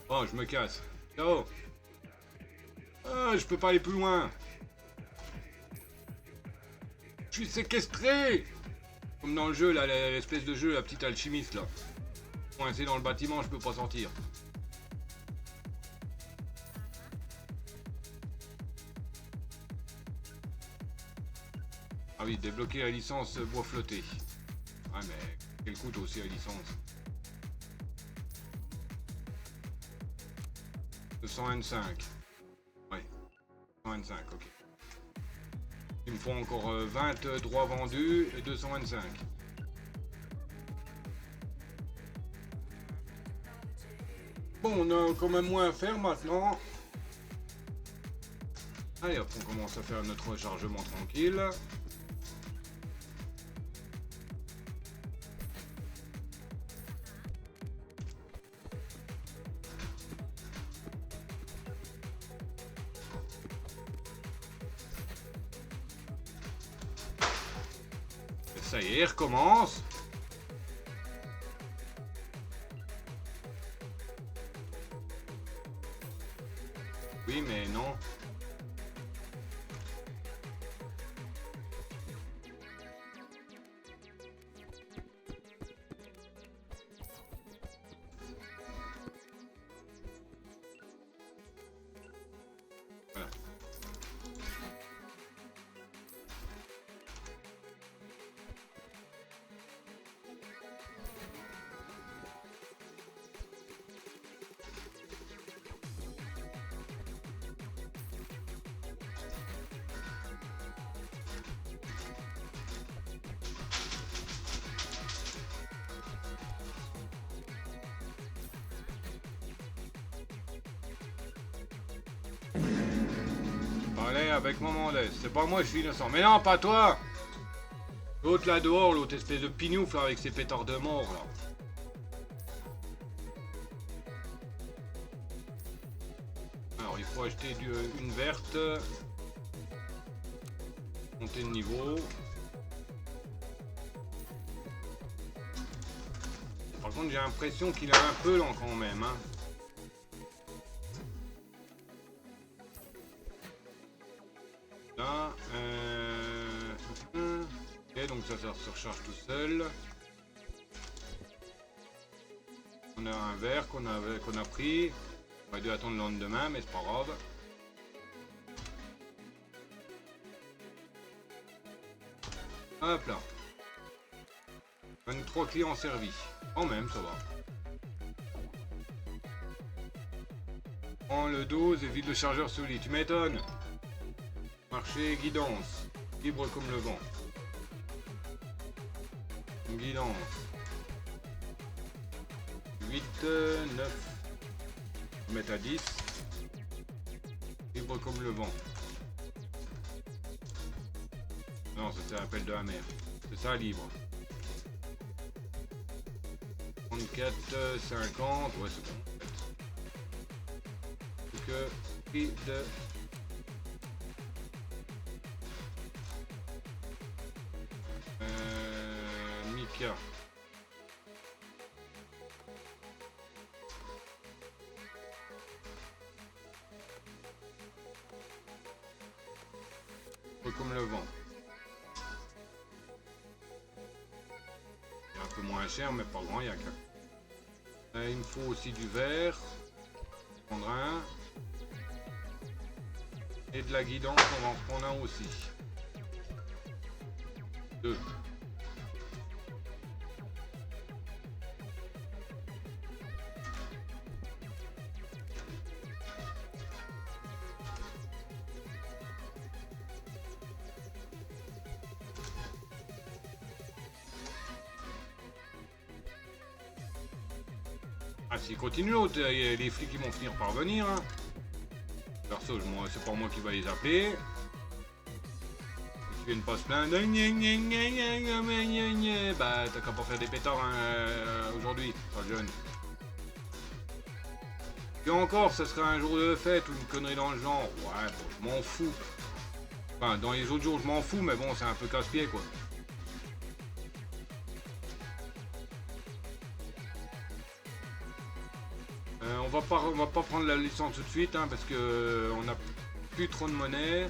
Bon, je me casse. Ciao. Ah, je peux pas aller plus loin. Je suis séquestré. Comme dans le jeu, là, l'espèce de jeu, la petite alchimiste, là. Coincé dans le bâtiment, je peux pas sortir. Ah oui, débloquer la licence bois flotté. Ah mais, quel coûte aussi la licence. 225. Ouais, 125, ok. Il me faut encore 20 droits vendus et 225. Bon, on a quand même moins à faire maintenant. Allez hop, on commence à faire notre rechargement tranquille. Et ça y est, il recommence. Oui, mais non. Voilà. Allez, avec maman laisse. C'est pas moi, je suis innocent. Mais non, pas toi. L'autre là dehors, l'autre espèce de pignouf là, avec ses pétards de mort là. Alors, il faut acheter une verte. Monter de niveau. Par contre, j'ai l'impression qu'il est un peu lent quand même. Hein. Là, ok, donc ça se recharge tout seul. On a un verre qu'on a pris. On va dû attendre le lendemain, mais c'est pas grave. Hop là. 23 clients servis. Quand même, ça va. Prends le 12 et vide le chargeur sous lit. Tu m'étonnes. Marcher, guidance. Libre comme le vent. Guidance. 8, 9. On va mettre à 10. Libre comme le vent. Non, ça c'est l'appel de la mer. C'est ça, libre. 34, 50. Ouais, c'est bon. Donc, prix de... Mika. Comme le vent. Il est un peu moins cher, mais pas grand, il y a qu'un. Il me faut aussi du verre. Prendre un. Et de la guidance, on va en prendre un aussi. 2. Ah, s'il continue l'autre, les flics ils vont finir par venir. Hein. Perso, c'est pas moi qui va les appeler. Ils viennent pas se plaindre. Bah, t'as qu'à pas faire des pétards hein, aujourd'hui, pas jeune. Et encore, ça serait un jour de fête ou une connerie dans le genre. Ouais, bon, je m'en fous. Enfin, dans les autres jours, je m'en fous, mais bon, c'est un peu casse-pied quoi. On va pas prendre la licence tout de suite hein, parce que on a plus trop de monnaie.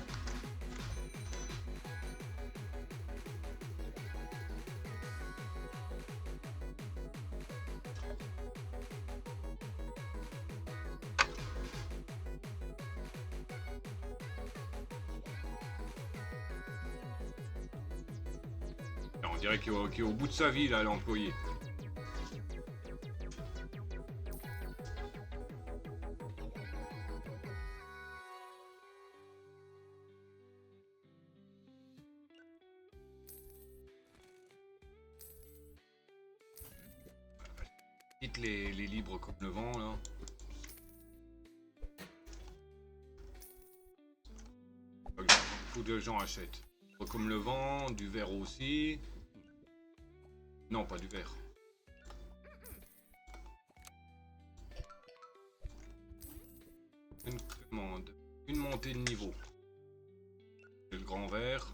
On dirait qu'il est au bout de sa vie, là, l'employé. Quitte les libres comme le vent, là. Faut que les gens achètent. Comme le vent, du verre aussi. Non, pas du verre. Une commande. Une montée de niveau. C'est le grand verre.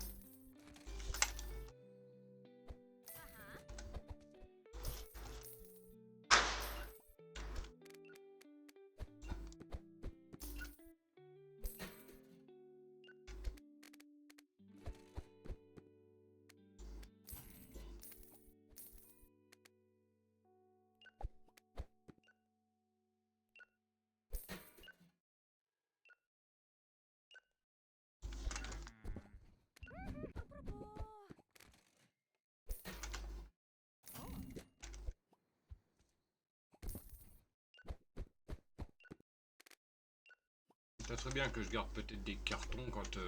Ça serait bien que je garde peut-être des cartons quand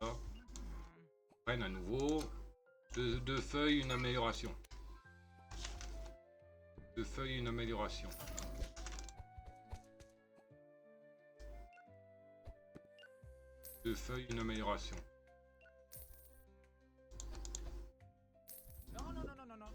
ça. Prenne à nouveau. Deux feuilles, une amélioration. 2 feuilles, une amélioration. Deux feuilles, une amélioration. Non, non, non, non, non, non.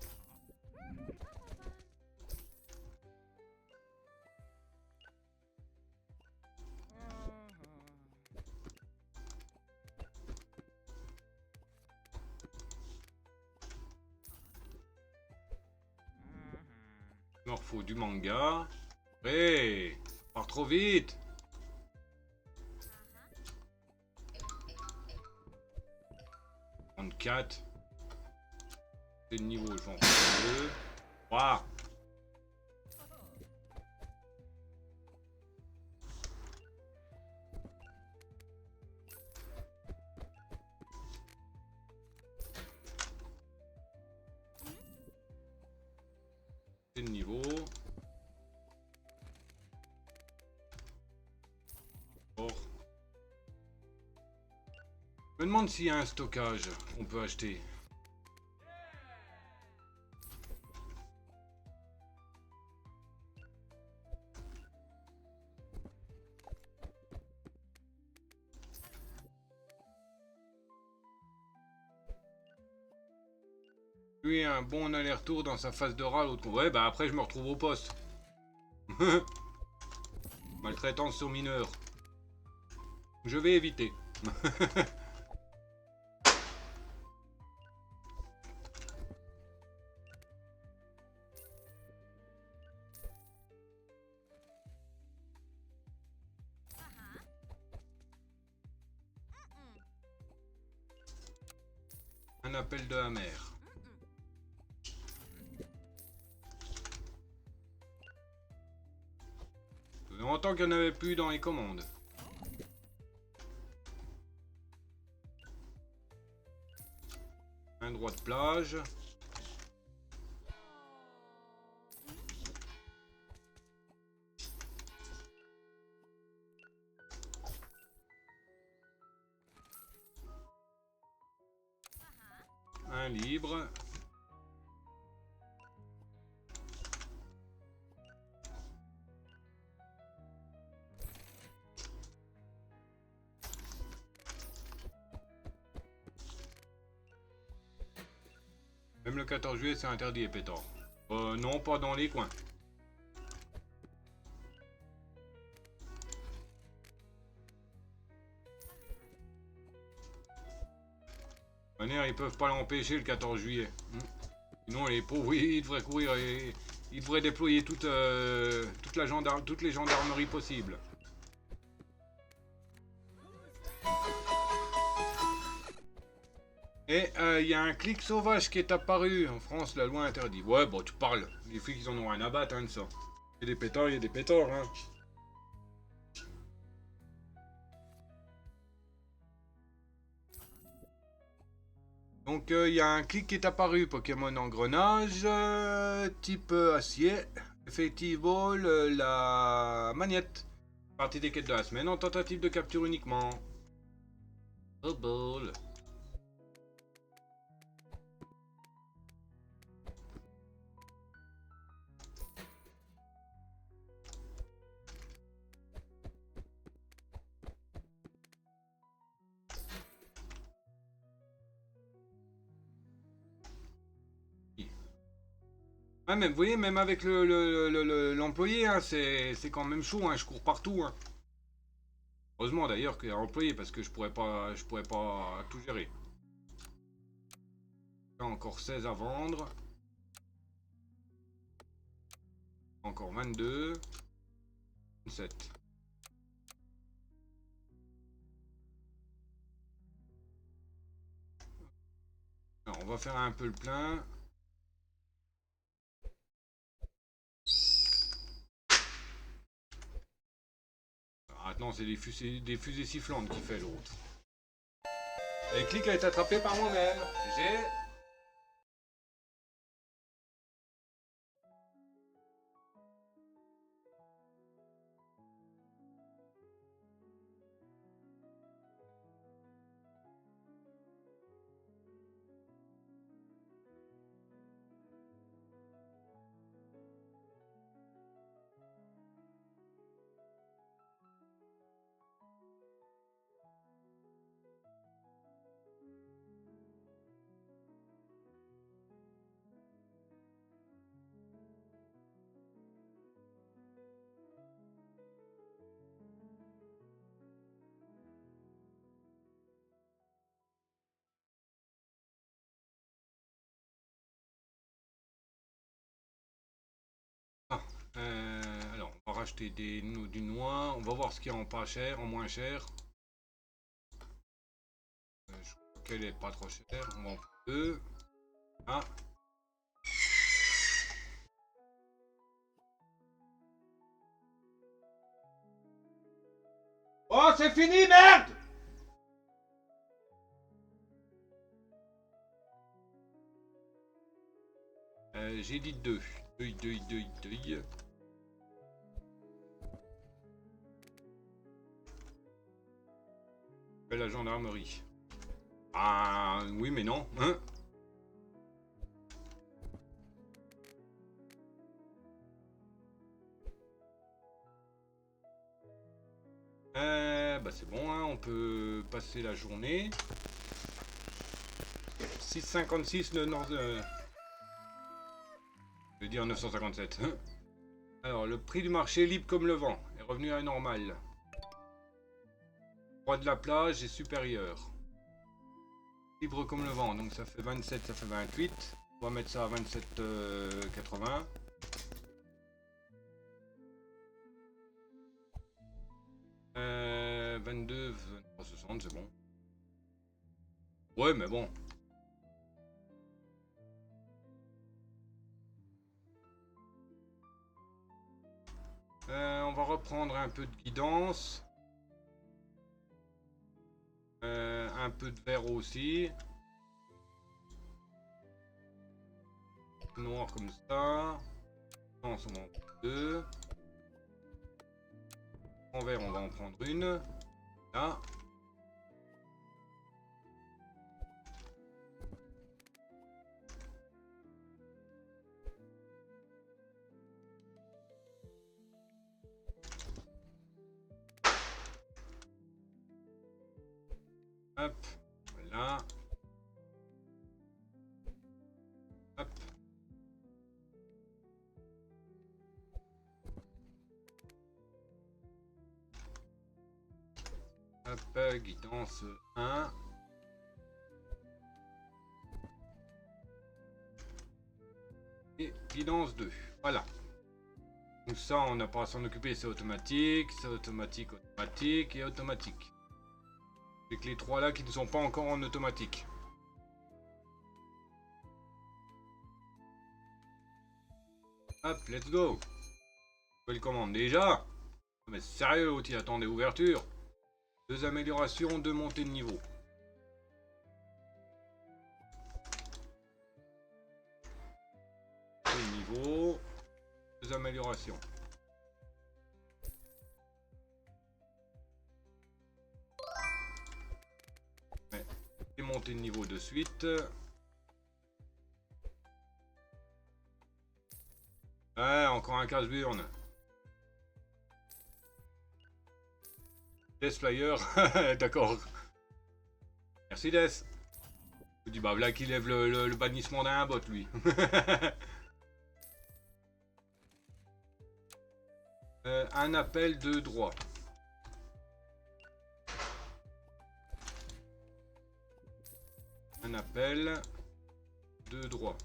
Il me faut du manga. Hé, ça part trop vite. 34. C'est le niveau, je vais en faire 2. 3. C'est le niveau. Or. Je me demande s'il y a un stockage qu'on peut acheter. Lui, un bon aller-retour dans sa phase de rat, l'autre. Ouais, bah après, je me retrouve au poste. Maltraitance sur mineur. Je vais éviter. Un appel de la mer. Ça faisait longtemps qu'il n'y en avait plus dans les commandes. Un droit de plage. Un libre. Même le 14 juillet, c'est interdit les pétards. Non, pas dans les coins. De toute manière, ils peuvent pas l'empêcher le 14 juillet. Sinon, les pauvres, ils devraient courir et ils devraient déployer toutes les gendarmeries possibles. Et il y a un clic sauvage qui est apparu. En France, la loi interdit. Ouais, bon, tu parles. Les filles, ils en ont rien à battre, hein, de ça. Il y a des pétards, il y a des pétards, hein. Donc il y a un clic qui est apparu, Pokémon engrenage, type acier, effectivement la magnette. Partie des quêtes de la semaine en tentative de capture uniquement. Oh bol. Ouais, mais vous voyez, même avec l'employé, hein, c'est quand même chaud, hein, je cours partout. Hein. Heureusement d'ailleurs qu'il y a un employé parce que je pourrais pas tout gérer. Là, encore 16 à vendre. Encore 22. 27. Alors, on va faire un peu le plein. Maintenant, c'est des fusées sifflantes qui fait l'autre. Et le clic a été attrapé par moi-même. J'ai... Ah, alors, on va racheter du noix. On va voir ce qu'il y a en pas cher, en moins cher. Je crois qu'elle est pas trop chère. On va en prendre deux. Ah. Oh, c'est fini, merde! J'ai dit deux. Deux. La gendarmerie. Ah, oui, mais non. Hein? Bah c'est bon, hein, on peut passer la journée. 6,56 le nord. Je veux dire 957. Hein. Alors, le prix du marché libre comme le vent est revenu à la normale. Droit de la plage est supérieur. Libre comme le vent, donc ça fait 27, ça fait 28. On va mettre ça à 27,80. 22, 23,60, c'est bon. Ouais, mais bon. On va reprendre un peu de guidance. Un peu de vert aussi. Noir comme ça. Non, on en prend deux. En vert, on va en prendre une. Là. Hop, voilà. Hop. Hop, guidance 1. Et guidance 2. Voilà. Donc ça, on n'a pas à s'en occuper, c'est automatique, automatique et automatique. C'est que les trois là qui ne sont pas encore en automatique. Hop, let's go. Nouvelle commande déjà. Mais sérieux, outil, attendez, ouverture. Deux améliorations, deux montées de niveau. Deux améliorations. Ouais. Et monter de niveau de suite. Ouais, encore un casse-burne. Death Flyer, d'accord. Merci Death. Je dis bah voilà qui lève le bannissement d'un bot lui. Un appel de droit. Un appel de droit.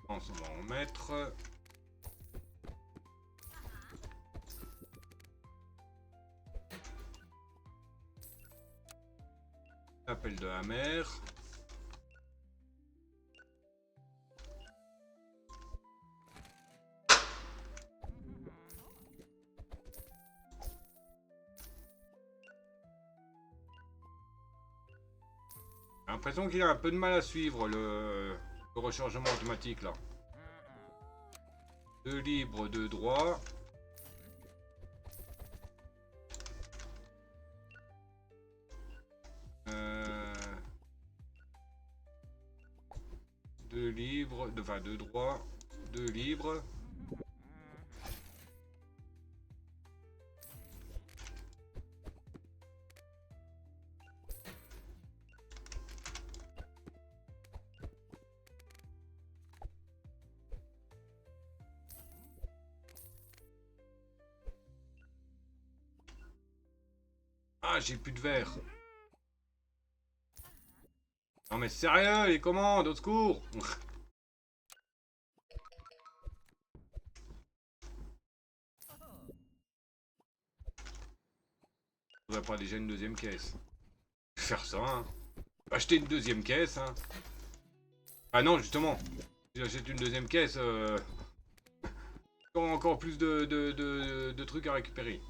On va en mettre. Appel de Hammer. J'ai l'impression qu'il a un peu de mal à suivre le rechargement automatique là. De libre, de droit. De libre, enfin de droit, de libre. Ah, j'ai plus de verre. Non mais sérieux, les commandes, au secours. On va pas déjà une deuxième caisse. Faire ça, hein. Acheter une deuxième caisse, hein. Ah non, justement. Si j'achète une deuxième caisse, encore plus de trucs à récupérer.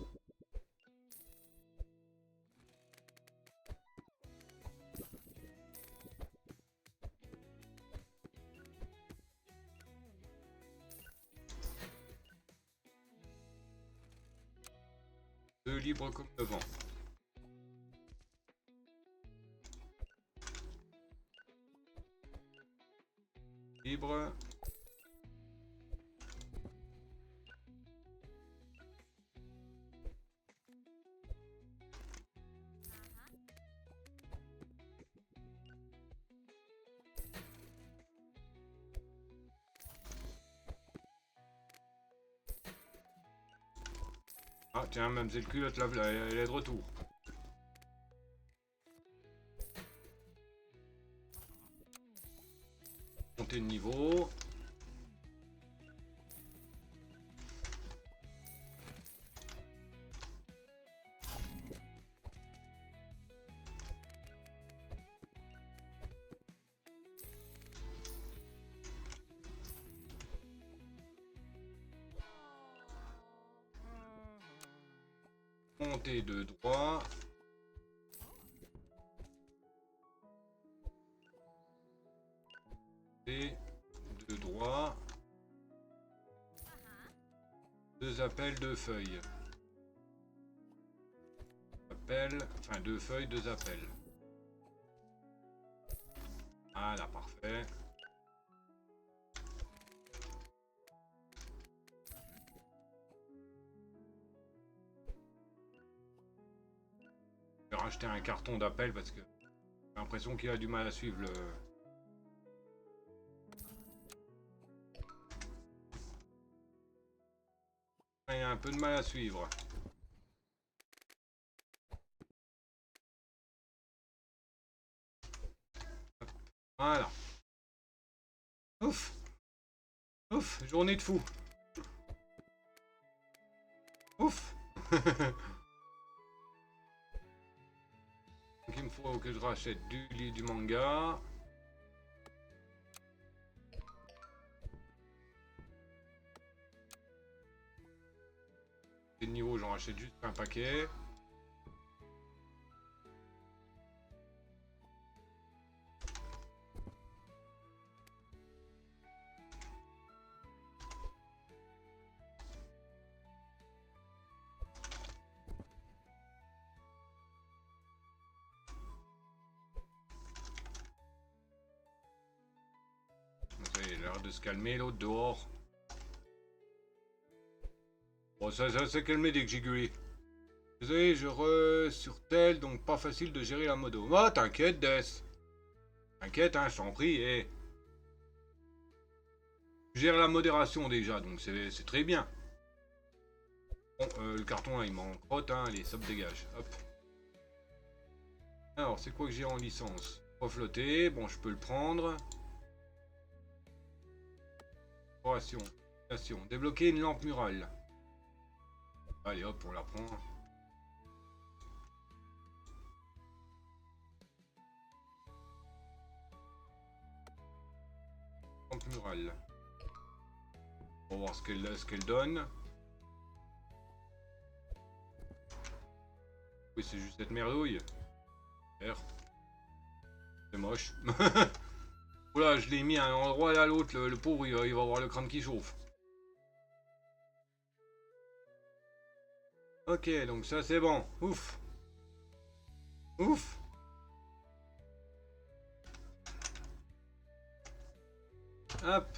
Deux libres comme devant. Libre. Ah tiens, même si le culotte, là, elle est de retour. Monter de niveau. Monter de droit. Et de droit. Deux appels, deux feuilles. Appel, enfin deux feuilles, deux appels. Voilà, parfait. Je vais racheter un carton d'appel parce que j'ai l'impression qu'il a du mal à suivre le... Il a un peu de mal à suivre. Voilà. Ouf. Ouf, journée de fou. Ouf. Donc il me faut que je rachète du manga. niveau, j'en rachète juste un paquet. Il a l'air de se calmer l'autre dehors. Bon, ça s'est calmé dès que j'ai gueulé. Désolé, je sur tel, donc pas facile de gérer la modo. Oh, t'inquiète, Death. T'inquiète, hein, je t'en prie. Eh. Je gère la modération déjà, donc c'est très bien. Bon, le carton, là, il m'en crotte, hein. Allez, ça me dégage. Hop. Alors, c'est quoi que j'ai en licence? Reflotter, bon, je peux le prendre. Décoration. Débloquer une lampe murale. Allez, hop, on la prend. Lampe murale. On va voir ce qu'elle donne. Oui, c'est juste cette merdouille. C'est moche. Oula, je l'ai mis à un endroit là, l'autre, le pauvre, il va avoir le crâne qui chauffe. Ok, donc ça c'est bon. Ouf. Ouf. Hop.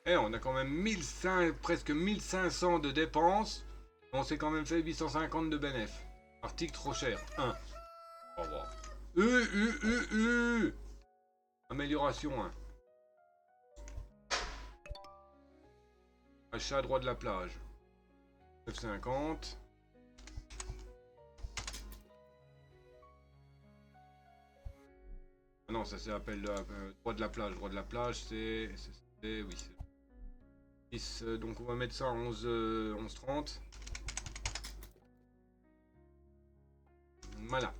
Eh, on a quand même 1500, presque 1500 de dépenses. On s'est quand même fait 850 de bénéf. Article trop cher. 1. Au revoir. Amélioration 1. Achat droit de la plage. 9,50. Ah non, ça c'est appel de droit de la plage. Droit de la plage, c'est. Oui, c'est. 10, donc on va mettre ça à 11,30. Voilà.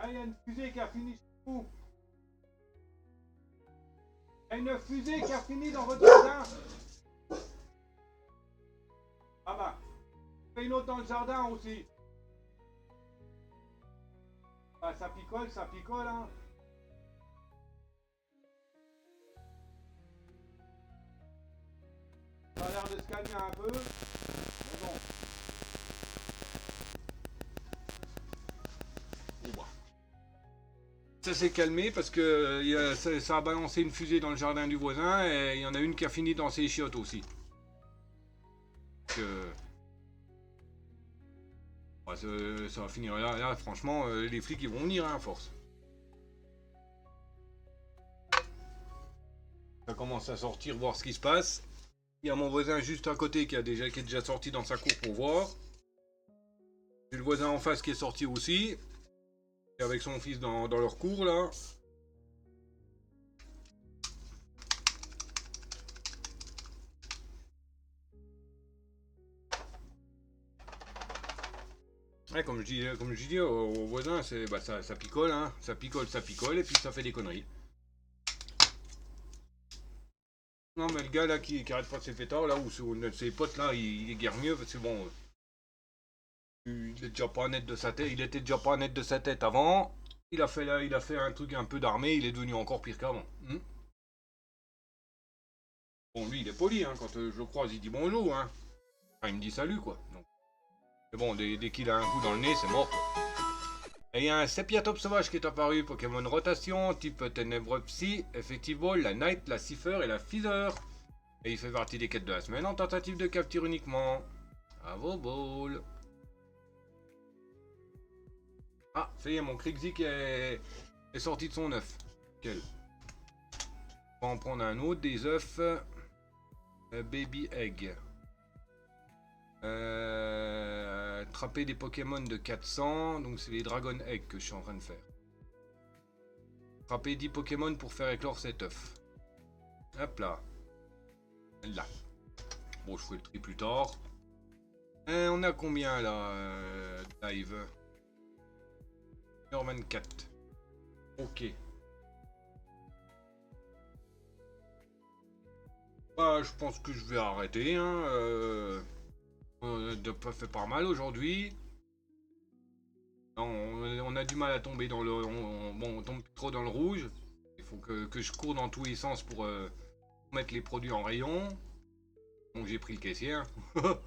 Ah, il y a une fusée qui a fini chez vous. Il y a une fusée qui a fini dans votre jardin. Ah bah, il y a une autre dans le jardin aussi. Bah, ça picole, hein. Ça a l'air de se calmer un peu. Mais bon. Ça s'est calmé parce que ça a balancé une fusée dans le jardin du voisin et il y en a une qui a fini dans ses chiottes aussi. Ouais, ça va finir là, franchement, les flics ils vont venir hein, à force. Ça commence à sortir, voir ce qui se passe. Il y a mon voisin juste à côté qui est déjà sorti dans sa cour pour voir. J'ai le voisin en face qui est sorti aussi. Et avec son fils dans leur cour là. Ouais, comme je dis au voisin, bah, ça picole, hein. Ça picole, et puis ça fait des conneries. Non mais le gars là qui arrête pas de ses pétards là, ou ses potes là, il est guère mieux parce que bon. Il est déjà pas net de sa tête, il était déjà pas net de sa tête avant. Il a fait un truc un peu d'armée, il est devenu encore pire qu'avant. Bon, lui, il est poli, hein, quand je le croise, il dit bonjour, hein. Enfin, il me dit salut, quoi. Donc. Mais bon, dès qu'il a un coup dans le nez, c'est mort, quoi. Et il y a un Sepiatop sauvage qui est apparu, Pokémon rotation, type ténébreux psy, effectivement, la Night, la Cipher et la Feather. Et il fait partie des quêtes de la semaine en tentative de capture uniquement. À vos balles. Ah, ça y est, mon Krixik est sorti de son œuf. Quel. On va en prendre un autre, des œufs. Baby Egg. Attraper des Pokémon de 400, donc c'est les Dragon Egg que je suis en train de faire. Attraper 10 Pokémon pour faire éclore cet œuf. Hop là. Là. Bon, je ferai le tri plus tard. On a combien là, live 1h24. Ok. Bah, je pense que je vais arrêter. Hein. On n'a pas fait pas mal aujourd'hui. On a du mal à tomber dans le... Bon, on tombe trop dans le rouge. Il faut que je cours dans tous les sens pour mettre les produits en rayon. Donc j'ai pris le caissier. Hein. Enfin,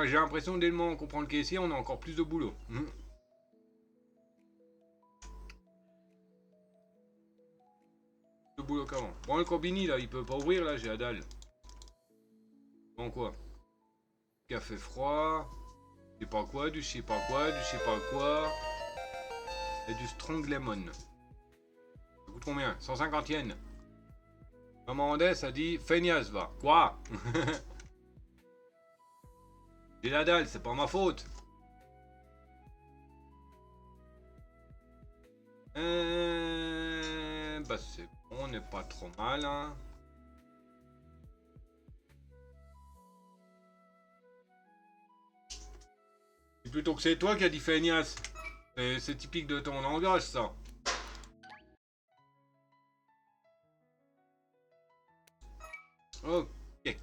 j'ai l'impression que dès le moment qu'on prend le caissier, on a encore plus de boulot. Le boulot qu'avant. Bon, le combini là, il peut pas ouvrir là, j'ai la dalle. Bon quoi? Café froid. Je sais pas quoi, du je sais pas quoi, du je sais pas quoi. Et du strong lemon. Ça coûte combien? 150 yens. Maman Andès a dit feignasse va. Quoi? J'ai la dalle, c'est pas ma faute. Bah c'est bon, on n'est pas trop mal hein. C'est plutôt que c'est toi qui as dit feignasse. C'est typique de ton langage ça. Ok.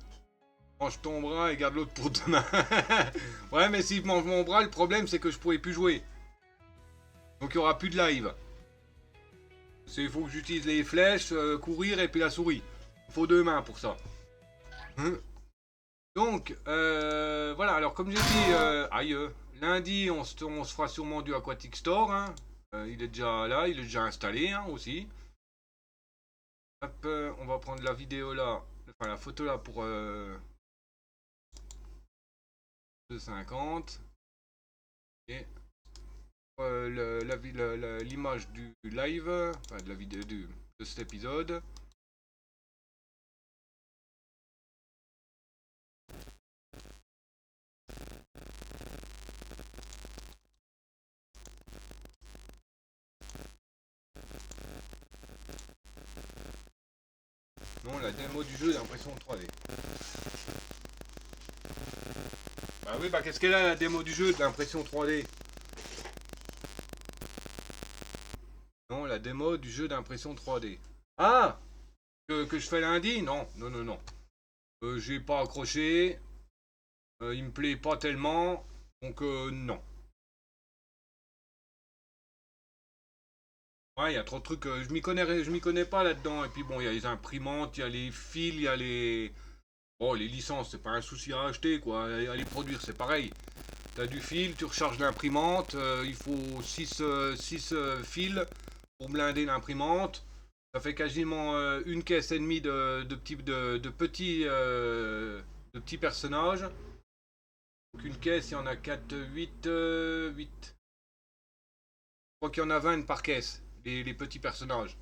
Mange ton bras et garde l'autre pour demain. Ouais, mais si je mange mon bras, le problème c'est que je pourrais plus jouer. Donc il n'y aura plus de live. Il faut que j'utilise les flèches, courir et puis la souris. Il faut 2 mains pour ça. Donc, voilà. Alors comme j'ai dit, aïe, lundi on se fera sûrement du Aquatic Store. Hein. Il est déjà là, il est déjà installé hein, aussi. Hop, on va prendre la vidéo là, enfin la photo là pour 2,50. Et l'image du live, enfin de la vidéo de cet épisode. Non, la démo du jeu d'impression 3D. Bah oui, bah qu'est-ce qu'elle a la démo du jeu d'impression 3D? Non, la démo du jeu d'impression 3D. Ah, que je fais lundi? Non, non, non, non. J'ai pas accroché. Il me plaît pas tellement. Donc non. Ouais, il y a trop de trucs. Je m'y connais pas là-dedans. Et puis bon, il y a les imprimantes, il y a les fils, il y a les... Bon, les licences, c'est pas un souci à acheter, quoi. À les produire, c'est pareil. T'as du fil, tu recharges l'imprimante. Il faut 6 fils pour blinder l'imprimante. Ça fait quasiment une caisse et demie de petits personnages. Donc une caisse, il y en a 4, 8, 8. Je crois qu'il y en a 20 par caisse, les petits personnages.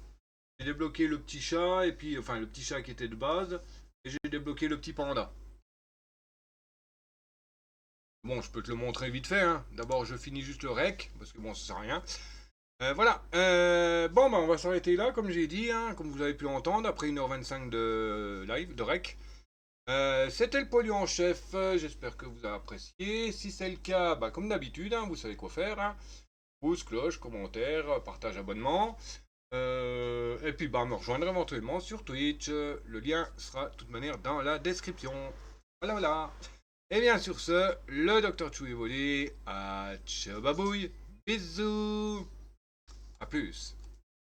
J'ai débloqué le petit chat, et puis, enfin le petit chat qui était de base, et j'ai débloqué le petit panda. Bon, je peux te le montrer vite fait, hein. D'abord, je finis juste le rec, parce que bon, ça sert à rien. Voilà. Bon, bah, on va s'arrêter là, comme j'ai dit, hein, comme vous avez pu l'entendre, après 1h25 de live, de rec. C'était le polluant en chef, j'espère que vous avez apprécié. Si c'est le cas, bah, comme d'habitude, hein, vous savez quoi faire. Hein. Pouce, cloche, commentaire, partage, abonnement. Et puis bah, me rejoindre éventuellement sur Twitch. Le lien sera de toute manière dans la description. Voilà, voilà. Et bien sur ce, le Dr Chou est volé. Ciao babouille. Bisous. A plus.